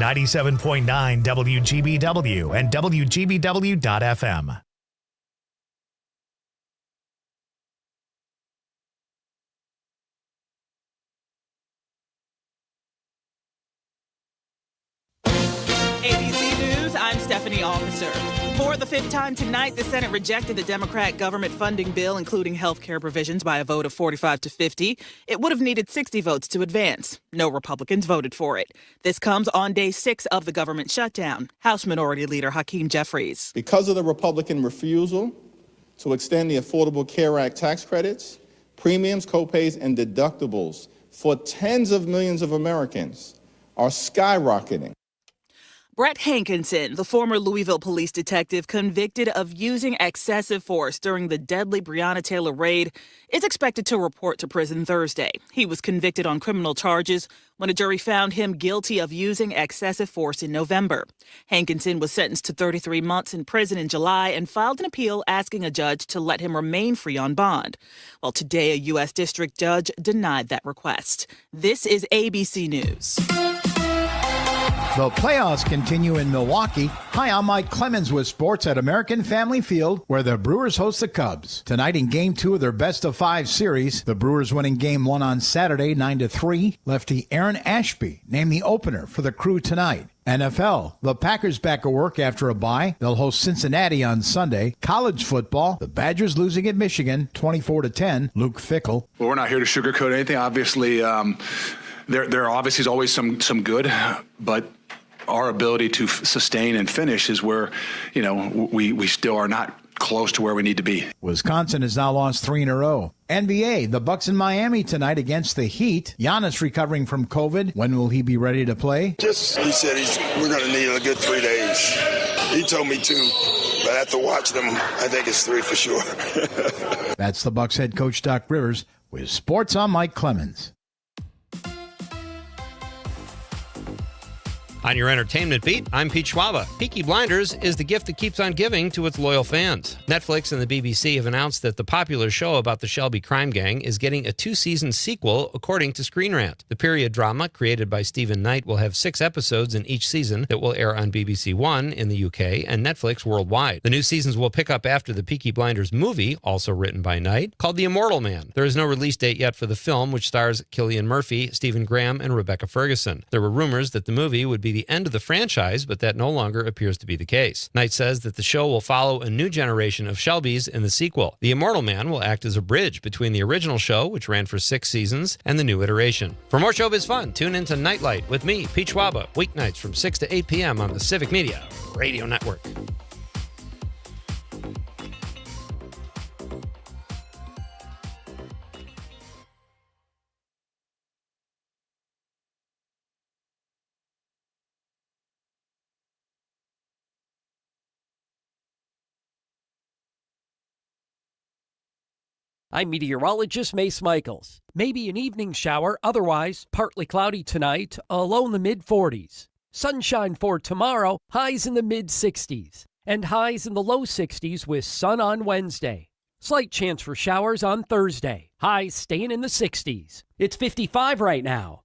.9 WGBW and WGBW.FM. ABC News, I'm Stephanie Officer. For the fifth time tonight, the Senate rejected the Democrat government funding bill, including health care provisions, by a vote of 45 to 50. It would have needed 60 votes to advance. No Republicans voted for it. This comes on day 6 of the government shutdown. House Minority Leader Hakeem Jeffries. Because of the Republican refusal to extend the Affordable Care Act tax credits, premiums, copays, and deductibles for tens of millions of Americans are skyrocketing. Brett Hankinson, the former Louisville police detective convicted of using excessive force during the deadly Breonna Taylor raid, is expected to report to prison Thursday. He was convicted on criminal charges when a jury found him guilty of using excessive force in November. Hankinson was sentenced to 33 months in prison in July and filed an appeal asking a judge to let him remain free on bond. Well, today a U.S. district judge denied that request. This is ABC News. The playoffs continue in Milwaukee. Hi, I'm Mike Clemens with sports at American Family Field, where the Brewers host the Cubs. Tonight in Game 2 of their best-of-5 series, the Brewers winning Game 1 on Saturday, 9-3. Lefty Aaron Ashby named the opener for the Crew tonight. NFL, the Packers back at work after a bye. They'll host Cincinnati on Sunday. College football, the Badgers losing at Michigan, 24-10. Luke Fickell. Well, we're not here to sugarcoat anything. Obviously, there obviously is always some good, but our ability to sustain and finish is where, we still are not close to where we need to be. Wisconsin has now lost 3 in a row. NBA, the Bucks in Miami tonight against the Heat. Giannis recovering from COVID. When will he be ready to play? He said we're going to need a good 3 days. He told me 2, but after watching them, I think it's 3 for sure. That's the Bucks head coach Doc Rivers with Sports on Mike Clemens. On your entertainment beat, I'm Pete Schwaba. Peaky Blinders is the gift that keeps on giving to its loyal fans. Netflix and the BBC have announced that the popular show about the Shelby crime gang is getting a 2-season sequel, according to Screen Rant. The period drama, created by Stephen Knight, will have 6 episodes in each season that will air on BBC One in the UK and Netflix worldwide. The new seasons will pick up after the Peaky Blinders movie, also written by Knight, called The Immortal Man. There is no release date yet for the film, which stars Cillian Murphy, Stephen Graham, and Rebecca Ferguson. There were rumors that the movie would be the end of the franchise, but that no longer appears to be the case. Knight says that the show will follow a new generation of Shelbys in the sequel. The Immortal Man will act as a bridge between the original show, which ran for 6 seasons, and the new iteration. For more showbiz fun, tune into Nite Lite with me, Pete Schwaba, weeknights from 6 to 8 p.m. on the Civic Media Radio Network. I'm meteorologist Mace Michaels. Maybe an evening shower, otherwise partly cloudy tonight, a low in the mid-40s. Sunshine for tomorrow, highs in the mid-60s. And highs in the low 60s with sun on Wednesday. Slight chance for showers on Thursday. Highs staying in the 60s. It's 55 right now.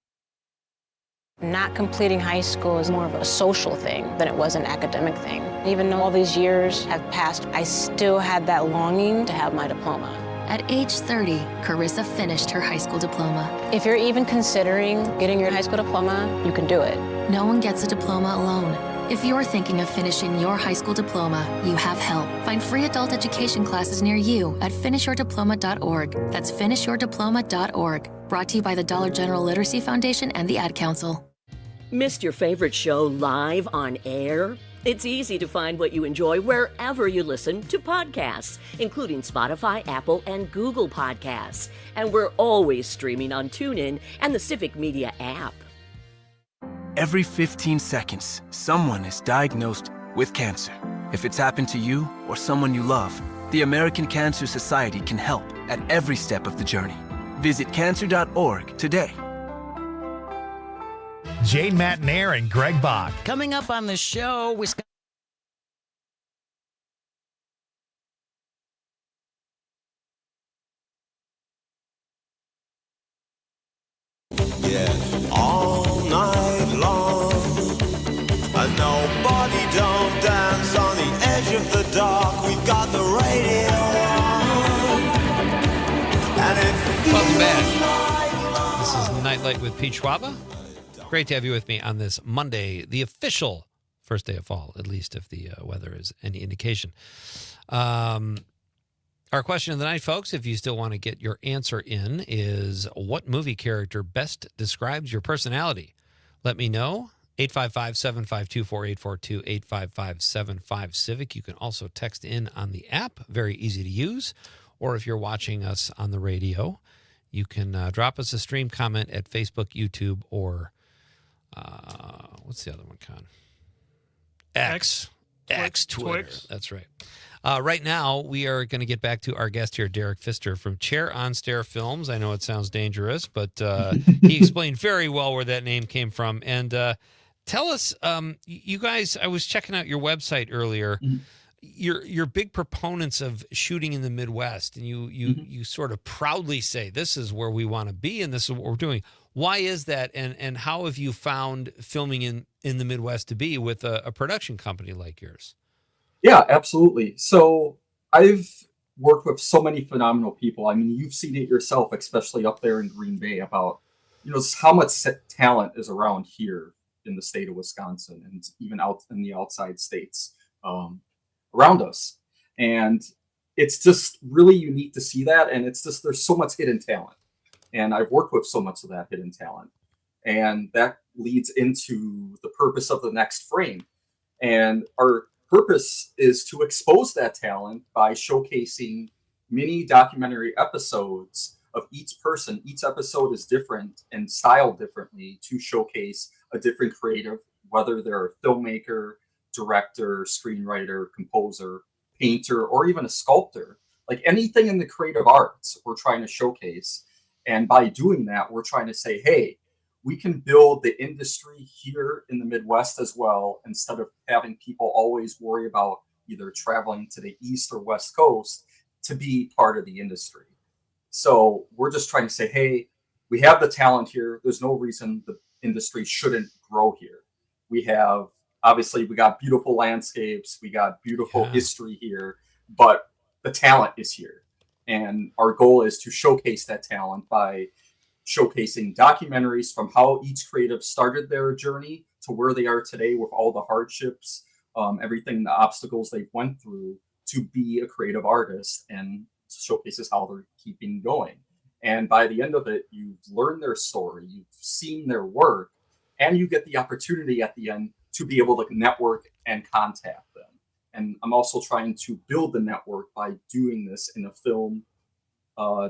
Not completing high school is more of a social thing than it was an academic thing. Even though all these years have passed, I still had that longing to have my diploma. At age 30, Carissa finished her high school diploma. If you're even considering getting your high school diploma, you can do it. No one gets a diploma alone. If you're thinking of finishing your high school diploma, you have help. Find free adult education classes near you at finishyourdiploma.org. That's finishyourdiploma.org. Brought to you by the Dollar General Literacy Foundation and the Ad Council. Missed your favorite show live on air? It's easy to find what you enjoy wherever you listen to podcasts, including Spotify, Apple, and Google Podcasts. And we're always streaming on TuneIn and the Civic Media app. Every 15 seconds, someone is diagnosed with cancer. If it's happened to you or someone you love, the American Cancer Society can help at every step of the journey. Visit cancer.org today. Jane Matnair and Greg Bach. Coming up on the show, Wisconsin. Yeah, all night long. And nobody don't dance on the edge of the dark. We've got the radio on. And it Welcome back. This is Nite Lite with Pete Schwaba. Great to have you with me on this Monday, the official first day of fall, at least if the weather is any indication. Our question of the night, folks, if you still want to get your answer in, is what movie character best describes your personality? Let me know. 855-752-4842, 855-75-CIVIC. You can also text in on the app. Very easy to use. Or if you're watching us on the radio, you can drop us a stream comment at Facebook, YouTube, or what's the other one, Con? X Twitter. Twix. That's right. Right now, we are going to get back to our guest here, Derek Pfister from Chair on Stair Films. I know it sounds dangerous, but he explained very well where that name came from. And tell us, you guys, I was checking out your website earlier. You're big proponents of shooting in the Midwest, and you sort of proudly say, this is where we want to be, and this is what we're doing. Why is that, and how have you found filming in the Midwest to be with a production company like yours? Yeah, absolutely. So I've worked with so many phenomenal people. I mean, you've seen it yourself, especially up there in Green Bay, about how much talent is around here in the state of Wisconsin and even out in the outside states around us. And it's just really unique to see that. And it's just, there's so much hidden talent. And I've worked with so much of that hidden talent. And that leads into the purpose of the next frame. And our purpose is to expose that talent by showcasing mini documentary episodes of each person. Each episode is different and styled differently to showcase a different creative, whether they're a filmmaker, director, screenwriter, composer, painter, or even a sculptor. Like anything in the creative arts, we're trying to showcase. And by doing that, we're trying to say, hey, we can build the industry here in the Midwest as well, instead of having people always worry about either traveling to the East or West Coast to be part of the industry. So we're just trying to say, hey, we have the talent here. There's no reason the industry shouldn't grow here. We got beautiful landscapes. We got beautiful history here, but the talent is here. And our goal is to showcase that talent by showcasing documentaries from how each creative started their journey to where they are today with all the hardships, everything, the obstacles they've went through to be a creative artist, and showcases how they're keeping going. And by the end of it, you've learned their story, you've seen their work, and you get the opportunity at the end to be able to network and contact them. And I'm also trying to build the network by doing this in a film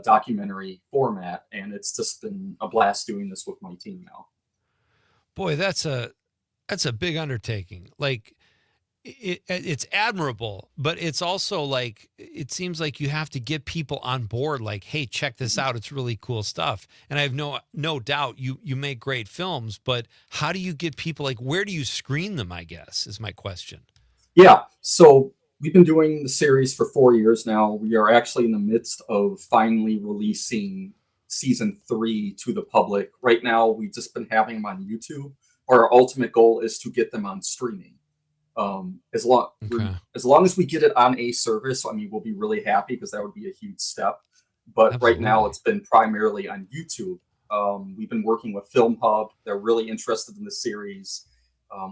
documentary format, and it's just been a blast doing this with my team now. Boy, that's a big undertaking. Like it's admirable, but it's also like, it seems like you have to get people on board, like, hey, check this out, it's really cool stuff. And I have no doubt you make great films, but how do you get people, like, where do you screen them, I guess, is my question. Yeah, so we've been doing the series for 4 years now. We are actually in the midst of finally releasing season 3 to the public. Right now, we've just been having them on YouTube. Our ultimate goal is to get them on streaming. As long as we get it on a service, I mean, we'll be really happy, because that would be a huge step. But Absolutely. Right now, it's been primarily on YouTube. We've been working with Film Hub. They're really interested in the series.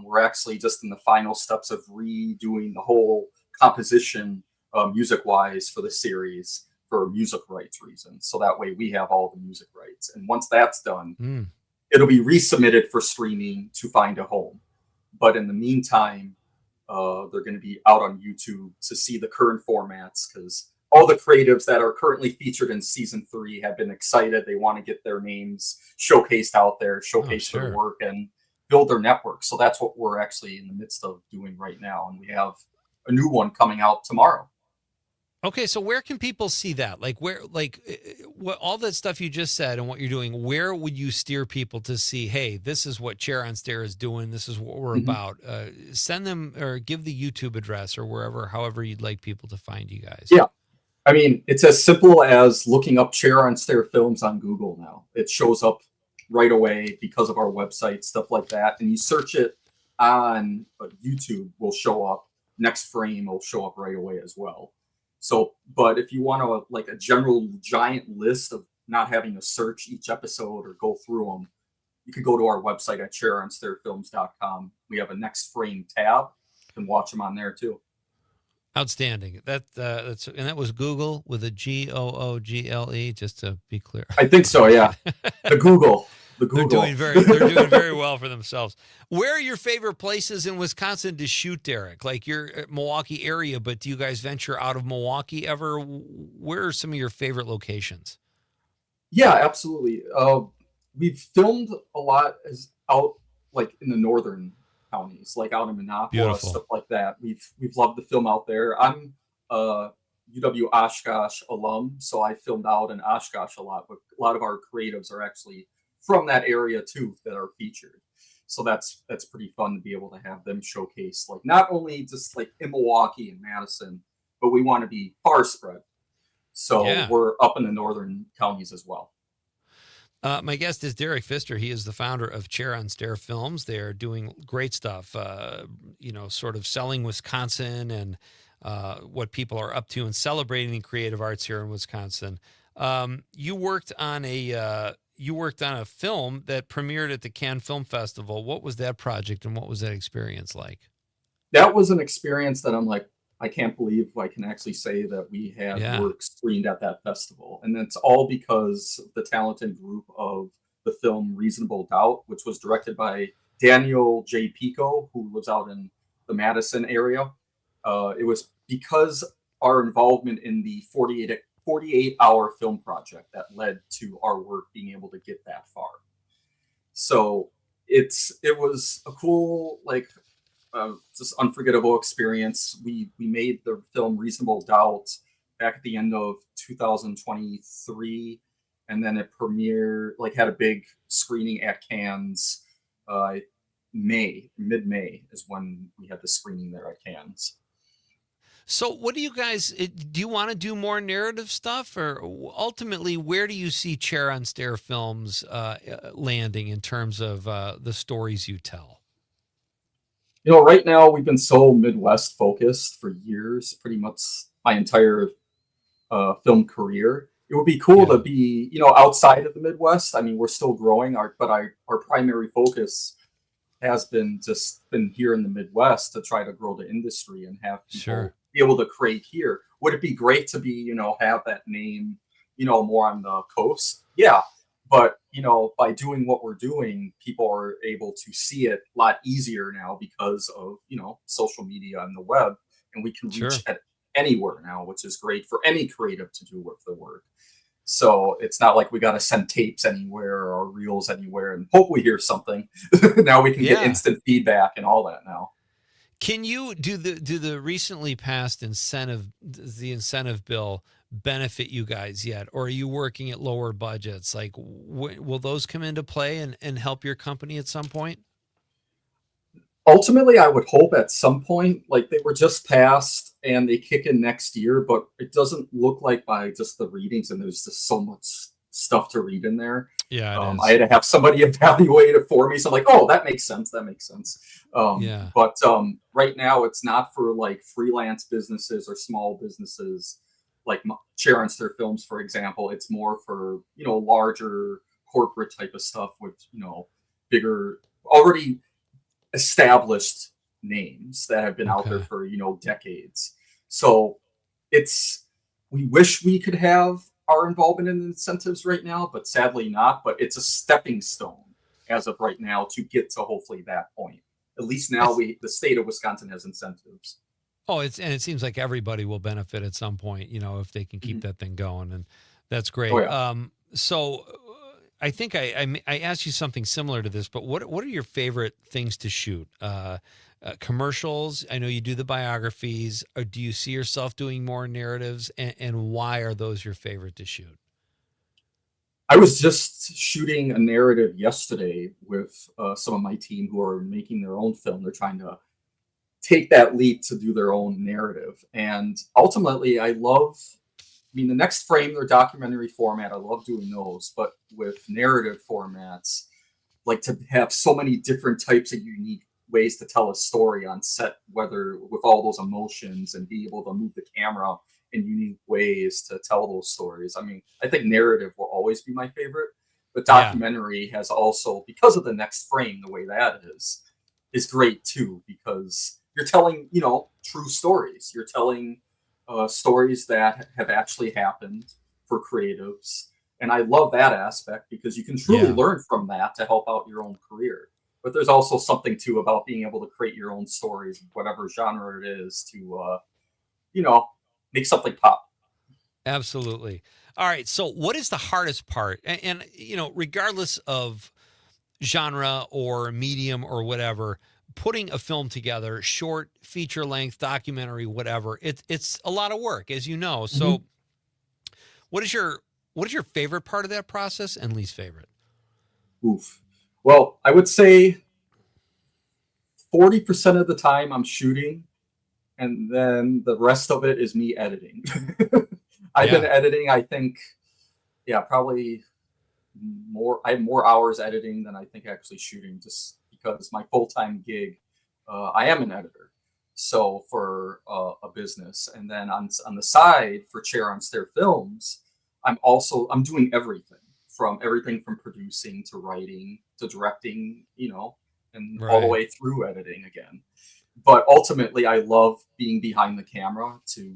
We're actually just in the final steps of redoing the whole composition music-wise for the series for music rights reasons. So that way we have all the music rights. And once that's done, it'll be resubmitted for streaming to find a home. But in the meantime, they're going to be out on YouTube to see the current formats, because all the creatives that are currently featured in season 3 have been excited. They want to get their names showcased out there, showcase their work, and build their network. So that's what we're actually in the midst of doing right now. And we have a new one coming out tomorrow. Okay, so where can people see that? Like, where, like, what, all that stuff you just said and what you're doing, where would you steer people to see, hey, this is what Chair on Stair is doing, this is what we're about? Send them, or give the YouTube address, or wherever, however you'd like people to find you guys. Yeah. I mean, it's as simple as looking up Chair on Stair Films on Google now. It shows up right away because of our website, stuff like that. And you search it on YouTube, will show up. Next Frame will show up right away as well. So, but if you want to, like, a general giant list of not having to search each episode or go through them, you can go to our website at chaironstairfilms.com. We have a Next Frame tab. You can watch them on there too. Outstanding. That's and that was Google with a Google, just to be clear. I think so, yeah. The Google. They're doing very well for themselves. Where are your favorite places in Wisconsin to shoot, Derek? Like, you're at Milwaukee area, but do you guys venture out of Milwaukee ever? Where are some of your favorite locations? Yeah, absolutely. We've filmed a lot out, like, in the northern counties, like out in Minneapolis, Beautiful. stuff like that. We've loved the film out there. I'm a UW Oshkosh alum, so I filmed out in Oshkosh a lot, but a lot of our creatives are actually from that area too that are featured. So that's pretty fun to be able to have them showcase, like not only just like in Milwaukee and Madison, but we want to be far spread. So Yeah. we're up in the northern counties as well. My guest is Derek Pfister. He is the founder of Chair on Stair Films. They are doing great stuff, sort of selling Wisconsin and what people are up to and celebrating the creative arts here in Wisconsin. You worked on a film that premiered at the Cannes Film Festival. What was that project and what was that experience like? That was an experience that I'm like, I can't believe I can actually say that we had work screened at that festival. And it's all because of the talented group of the film Reasonable Doubt, which was directed by Daniel J. Pico, who lives out in the Madison area. It was because our involvement in the 48-hour film project that led to our work being able to get that far. So it was a cool, just unforgettable experience. We made the film Reasonable Doubt back at the end of 2023, and then it premiered, had a big screening at Cannes. Mid-May is when we had the screening there at Cannes. So what do you guys, do you want to do more narrative stuff, or ultimately where do you see Chair on Stair Films landing in terms of the stories you tell? Right now we've been so Midwest focused for years, pretty much my entire film career. It would be cool to be, outside of the Midwest. I mean, we're still growing, but our primary focus has been here in the Midwest to try to grow the industry and have people be able to create here. Would it be great to be, have that name, more on the coast? Yeah. But, by doing what we're doing, people are able to see it a lot easier now because of, social media and the web, and we can reach at anywhere now, which is great for any creative to do with the work. So it's not like we got to send tapes anywhere or reels anywhere and hope we hear something. Now we can get instant feedback and all that now. Can you do the recently passed incentive bill benefit you guys yet, or are you working at lower budgets? Like, will those come into play and help your company at some point? Ultimately, I would hope at some point, they were just passed and they kick in next year, but it doesn't look like by just the readings, and there's just so much stuff to read in there. Yeah, I had to have somebody evaluate it for me. So I'm like, oh, that makes sense. But right now it's not for freelance businesses or small businesses like Chair on Stair Films, for example. It's more for, larger corporate type of stuff with, bigger, already established names that have been out there for, decades. So we wish we could have our involvement in incentives right now, but sadly not. But it's a stepping stone as of right now to get to hopefully that point. At least now the state of Wisconsin has incentives. Oh, it seems like everybody will benefit at some point, if they can keep that thing going, and that's great. Oh, yeah. So I think I asked you something similar to this, but what are your favorite things to shoot? Commercials? I know you do the biographies. Or do you see yourself doing more narratives, and why are those your favorite to shoot? I was just shooting a narrative yesterday with some of my team who are making their own film. They're trying to take that leap to do their own narrative. And ultimately, the next frame, their documentary format, I love doing those. But with narrative formats, to have so many different types of unique ways to tell a story on set, whether with all those emotions and be able to move the camera in unique ways to tell those stories. I mean, I think narrative will always be my favorite, but documentary has also, because of the next frame, the way that is great too, because you're telling, true stories. You're telling stories that have actually happened for creatives. And I love that aspect because you can truly learn from that to help out your own career. But there's also something too about being able to create your own stories, whatever genre it is, to, make something pop. Absolutely. All right. So what is the hardest part? And regardless of genre or medium or whatever, putting a film together, short, feature length, documentary, whatever, it's a lot of work, as you know. So what is your favorite part of that process and least favorite? Oof. Well, I would say 40% of the time I'm shooting, and then the rest of it is me editing. I've been editing, I think, probably more. I have more hours editing than I think actually shooting, just because my full-time gig, I am an editor. So for a business, and then on the side for Chair on Stair Films, I'm doing everything from producing to writing to directing, and all the way through editing again. But ultimately, I love being behind the camera to,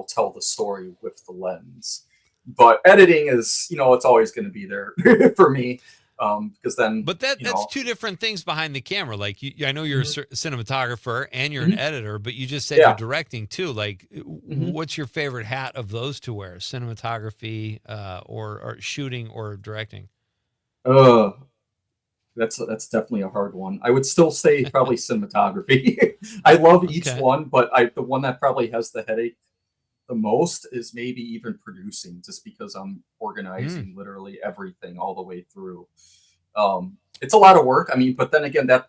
tell the story with the lens. But editing is, it's always going to be there for me. Because then, but that's two different things behind the camera. Like I know you're a cinematographer and you're an editor, but you just said you're directing too. Like, what's your favorite hat of those to wear? Cinematography, or shooting, or directing? That's definitely a hard one. I would still say probably cinematography. I love each one, but the one that probably has the headache the most is maybe even producing, just because I'm organizing literally everything all the way through. It's a lot of work. I mean, but then again, that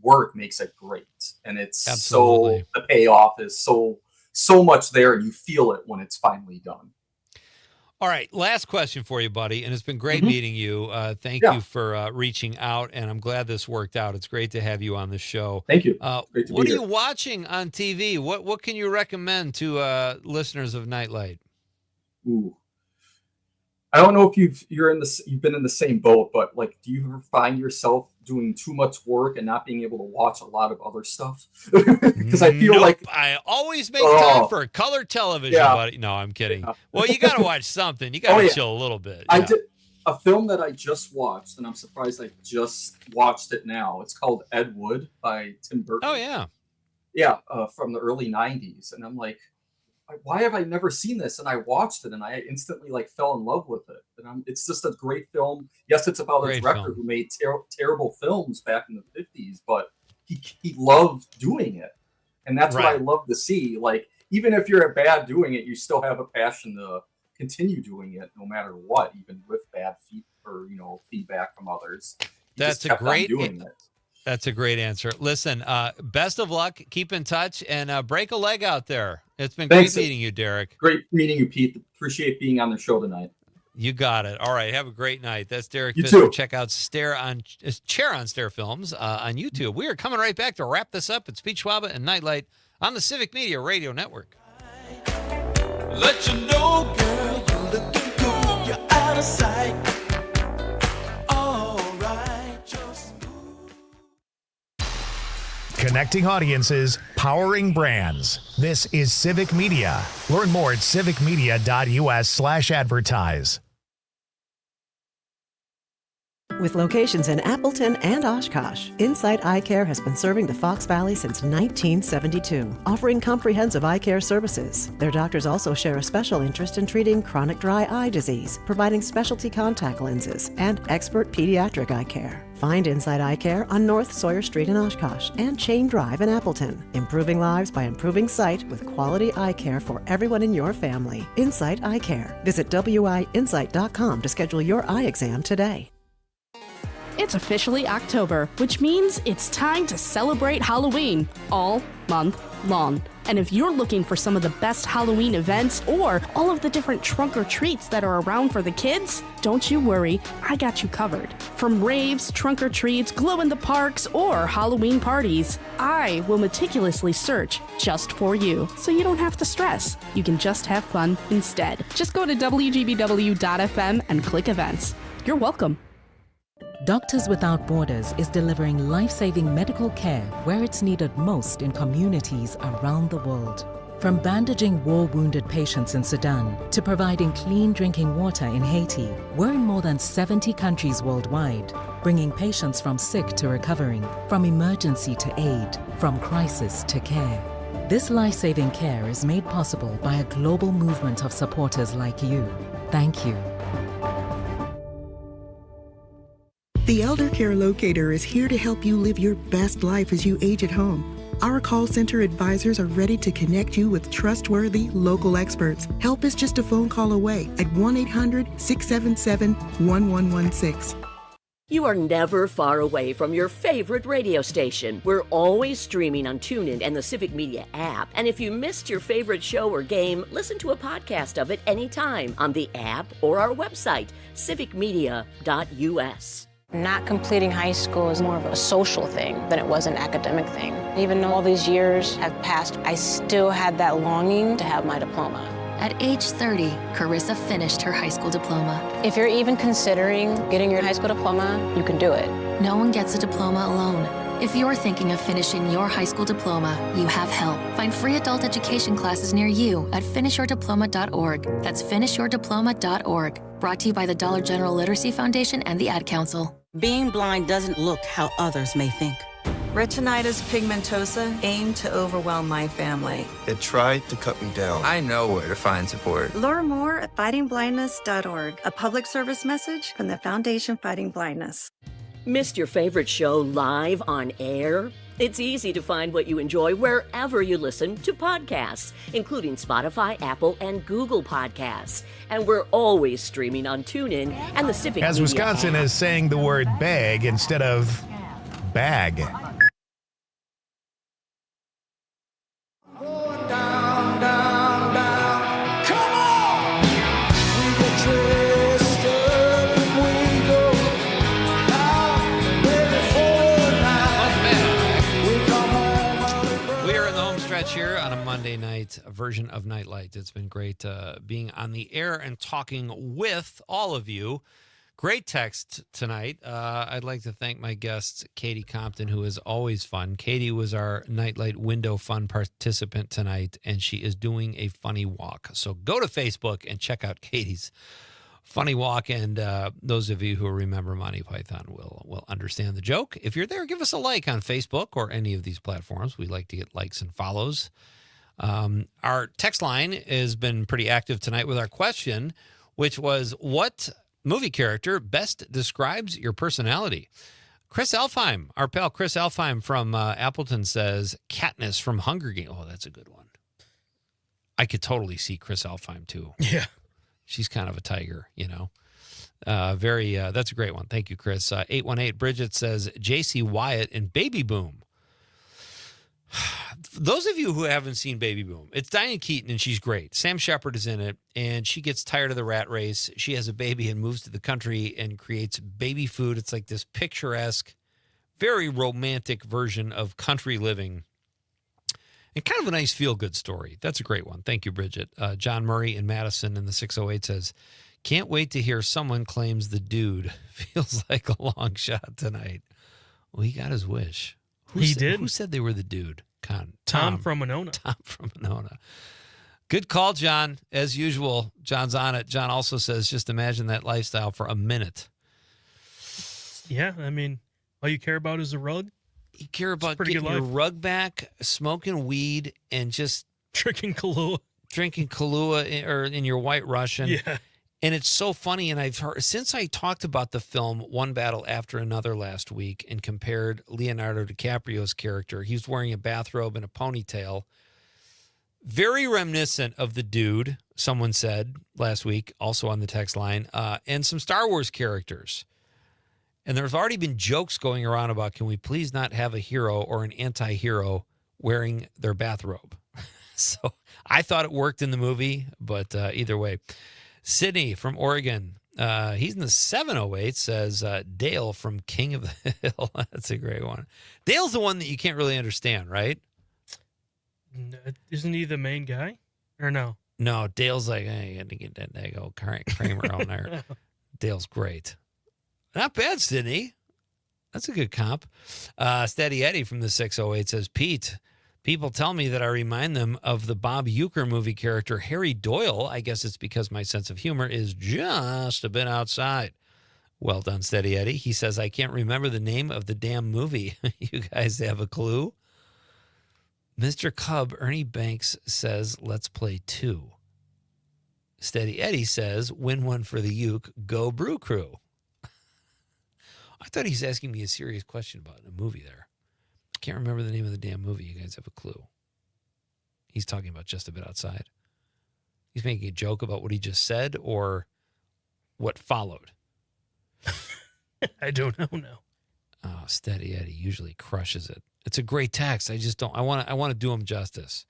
work makes it great, and it's the payoff is so much there, and you feel it when it's finally done. All right, last question for you, buddy, and it's been great meeting you. Thank you for reaching out, and I'm glad this worked out. It's great to have you on the show. Thank you. What are you watching on TV? What can you recommend to listeners of Nite Lite? Ooh, I don't know if you've been in the same boat, but like, do you ever find yourself doing too much work and not being able to watch a lot of other stuff? Because I feel like I always make time for color television, buddy. No, I'm kidding. Well, you got to watch something. You got to chill a little bit. I did a film that I just watched, and I'm surprised I just watched it now. It's called Ed Wood by Tim Burton. Oh yeah, from the early '90s, and I'm like, why have I never seen this? And I watched it, and I instantly fell in love with it. And it's just a great film. Yes, it's about a director who made terrible films back in the 50s, but he loved doing it, and that's what I love to see. Like, even if you're bad doing it, you still have a passion to continue doing it, no matter what, even with bad feedback from others. That's a great doing it. That's a great answer. Listen, best of luck. Keep in touch and break a leg out there. It's been great meeting you, Derek. Great meeting you, Pete. Appreciate being on the show tonight. You got it. All right. Have a great night. That's Derek You Pfister. too. Check out Chair on Stair Films on YouTube. We are coming right back to wrap this up. It's Pete Schwaba and Nite Lite on the Civic Media Radio Network. Let you know, girl, you're looking cool. You're out of sight. All right, just Connecting audiences, powering brands. This is Civic Media. Learn more at civicmedia.us/advertise. With locations in Appleton and Oshkosh, Insight Eye Care has been serving the Fox Valley since 1972, offering comprehensive eye care services. Their doctors also share a special interest in treating chronic dry eye disease, providing specialty contact lenses, and expert pediatric eye care. Find Insight Eye Care on North Sawyer Street in Oshkosh and Chain Drive in Appleton, improving lives by improving sight with quality eye care for everyone in your family. Insight Eye Care. Visit wiinsight.com to schedule your eye exam today. It's officially October, which means it's time to celebrate Halloween all month long. And if you're looking for some of the best Halloween events or all of the different trunk or treats that are around for the kids, don't you worry, I got you covered. From raves, trunk or treats, glow in the parks, or Halloween parties, I will meticulously search just for you, so you don't have to stress. You can just have fun instead. Just go to WGBW.FM and click events. You're welcome. Doctors Without Borders is delivering life-saving medical care where it's needed most in communities around the world. From bandaging war-wounded patients in Sudan to providing clean drinking water in Haiti, we're in more than 70 countries worldwide, bringing patients from sick to recovering, from emergency to aid, from crisis to care. This life-saving care is made possible by a global movement of supporters like you. Thank you. The Elder Care Locator is here to help you live your best life as you age at home. Our call center advisors are ready to connect you with trustworthy local experts. Help is just a phone call away at 1-800-677-1116. You are never far away from your favorite radio station. We're always streaming on TuneIn and the Civic Media app. And if you missed your favorite show or game, listen to a podcast of it anytime on the app or our website, civicmedia.us. Not completing high school is more of a social thing than it was an academic thing. Even though all these years have passed, I still had that longing to have my diploma. At age 30, Carissa finished her high school diploma. If you're even considering getting your high school diploma, you can do it. No one gets a diploma alone. If you're thinking of finishing your high school diploma, you have help. Find free adult education classes near you at finishyourdiploma.org. That's finishyourdiploma.org. Brought to you by the Dollar General Literacy Foundation and the Ad Council. Being blind doesn't look how others may think. Retinitis pigmentosa aimed to overwhelm my family. It tried to cut me down. I know where to find support. Learn more at fightingblindness.org, a public service message from the Foundation Fighting Blindness. Missed your favorite show live on air? It's easy to find what you enjoy wherever you listen to podcasts, including Spotify, Apple, and Google Podcasts. And we're always streaming on TuneIn and the Civic As Media Wisconsin app. is saying the word bag instead of bag. Here on a Monday night version of Nite Lite. It's been great being on the air and talking with all of you. Great text tonight. I'd like to thank my guest, Katie Compton, who is always fun. Katie was our Nite Lite window fun participant tonight, and she is doing a funny walk. So go to Facebook and check out Katie's funny walk, and those of you who remember Monty Python will understand the joke. If you're there, give us a like on Facebook or any of these platforms. We like to get likes and follows. Our text line has been pretty active tonight with our question, which was, what movie character best describes your personality? Chris Elfheim, our pal Chris Elfheim from Appleton says Katniss from Hunger Games. Oh, that's a good one. I could totally see Chris Elfheim too. Yeah. She's kind of a tiger, you know. That's a great one. Thank you, Chris. 818 Bridget says J.C. Wyatt in Baby Boom. Those of you who haven't seen Baby Boom, it's Diane Keaton, and she's great. Sam Shepard is in it, and she gets tired of the rat race. She has a baby and moves to the country and creates baby food. It's like this picturesque, very romantic version of country living. And kind of a nice feel-good story. That's a great one. Thank you, Bridget. John Murray in Madison in the 608 says, can't wait to hear someone claims the dude. Feels like a long shot tonight. Well, he got his wish. He did? Who said they were the dude? Tom from Monona. Tom from Monona. Good call, John. As usual, John's on it. John also says, just imagine that lifestyle for a minute. Yeah, I mean, all you care about is a rug? You care about getting your rug back, smoking weed, and just drinking Kahlua. Or in your White Russian. Yeah. And it's so funny, and I've heard, since I talked about the film One Battle After Another last week and compared Leonardo DiCaprio's character, he was wearing a bathrobe and a ponytail. Very reminiscent of the dude, someone said last week, also on the text line, and some Star Wars characters. And there's already been jokes going around about, can we please not have a hero or an anti-hero wearing their bathrobe? So I thought it worked in the movie, but either way. Sydney from Oregon, he's in the 708, says Dale from King of the Hill. That's a great one. Dale's the one that you can't really understand, right? Isn't he the main guy? Or no? No, Dale's like, hey, you got to get that dago Kramer on there. Dale's great. Not bad, Sydney. That's a good comp. Steady Eddie from the 608 says, Pete, people tell me that I remind them of the Bob Uecker movie character Harry Doyle. I guess it's because my sense of humor is just a bit outside. Well done, Steady Eddie. He says, I can't remember the name of the damn movie. You guys have a clue? Mr. Cub, Ernie Banks says, let's play 2. Steady Eddie says, win one for the Uke, go Brew Crew. I thought he was asking me a serious question about a movie there. I can't remember the name of the damn movie. You guys have a clue? He's talking about Just a Bit Outside. He's making a joke about what he just said or what followed. I don't know now. Oh, Steady Eddie usually crushes it. It's a great text. I just don't. I want to do him justice.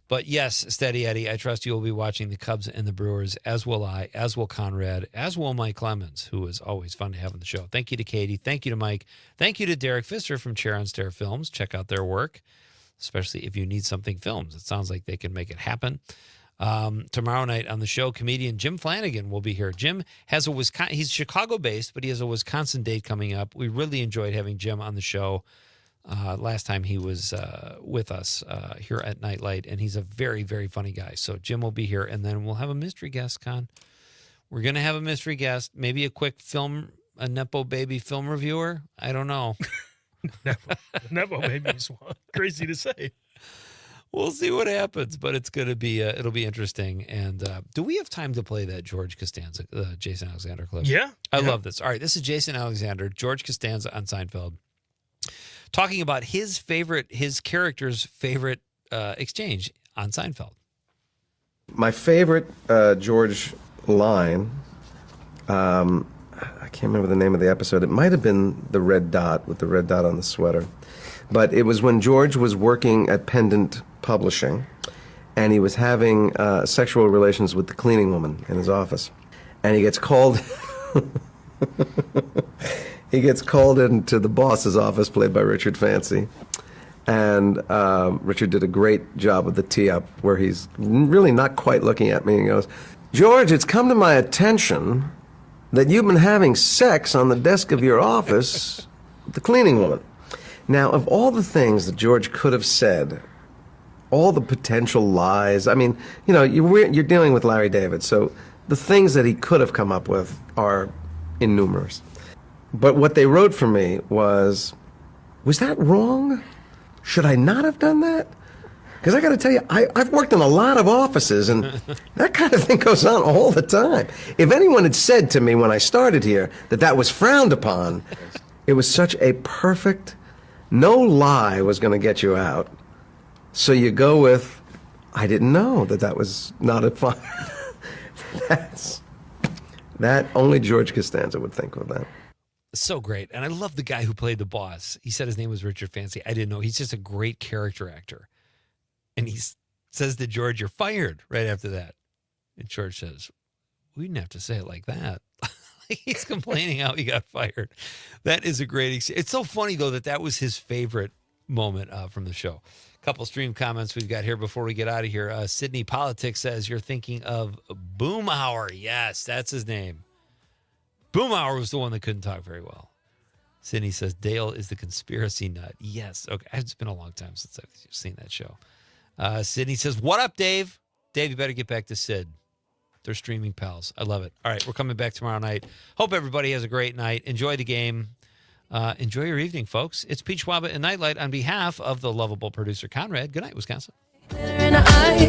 But yes, Steady Eddie, I trust you will be watching the Cubs and the Brewers, as will I, as will Conrad, as will Mike Clemens, who is always fun to have on the show. Thank you to Katie. Thank you to Mike. Thank you to Derek Pfister from Chair on Stair Films. Check out their work, especially if you need something filmed. It sounds like they can make it happen. Tomorrow night on the show, comedian Jim Flanagan will be here. Jim has he's Chicago-based, but he has a Wisconsin date coming up. We really enjoyed having Jim on the show last time he was with us here at Nite Lite, and he's a very, very funny guy. So Jim will be here, and then we'll have a mystery guest, Con. We're going to have a mystery guest, maybe a quick a Nepo Baby film reviewer. I don't know. Nepo Baby is crazy to say. We'll see what happens, but it's going to be it'll be interesting. And do we have time to play that George Costanza, Jason Alexander clip? Yeah. I love this. All right, this is Jason Alexander, George Costanza on Seinfeld, talking about his character's favorite exchange on Seinfeld. My favorite George line, I can't remember the name of the episode. It might have been the red dot with the red dot on the sweater. But it was when George was working at Pendant Publishing, and he was having sexual relations with the cleaning woman in his office. And he gets called into the boss's office, played by Richard Fancy. And Richard did a great job of the tee-up, where he's really not quite looking at me, and he goes, "George, it's come to my attention that you've been having sex on the desk of your office with the cleaning woman." Now, of all the things that George could have said, all the potential lies, I mean, you know, you're dealing with Larry David, so the things that he could have come up with are innumerous. But what they wrote for me was that wrong? Should I not have done that? Because I got to tell you, I've worked in a lot of offices, and that kind of thing goes on all the time. If anyone had said to me when I started here that was frowned upon, it was such a perfect... No lie was going to get you out. So you go with, I didn't know that was not a fun. That only George Costanza would think of that. So great. And I love the guy who played the boss. He said his name was Richard Fancy. I didn't know. He's just a great character actor. And he says to George, "You're fired," right after that. And George says, "We didn't have to say it like that." He's complaining how he got fired. That is a great experience. It's so funny, though, that was his favorite moment from the show. A couple stream comments we've got here before we get out of here. Sydney Politics says, you're thinking of Boomhauer. Yes, that's his name. Boomhauer was the one that couldn't talk very well. Sydney says, Dale is the conspiracy nut. Yes. Okay. It's been a long time since I've seen that show. Sydney says, what up, Dave? Dave, you better get back to Sid. They're streaming pals. I love it. All right, we're coming back tomorrow night. Hope everybody has a great night. Enjoy the game. Enjoy your evening, folks. It's Pete Schwaba and Nite Lite on behalf of the lovable producer, Conrad. Good night, Wisconsin. I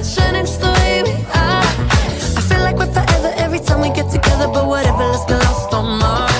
feel like we're forever every time we get together, but whatever, let's get lost on Mars.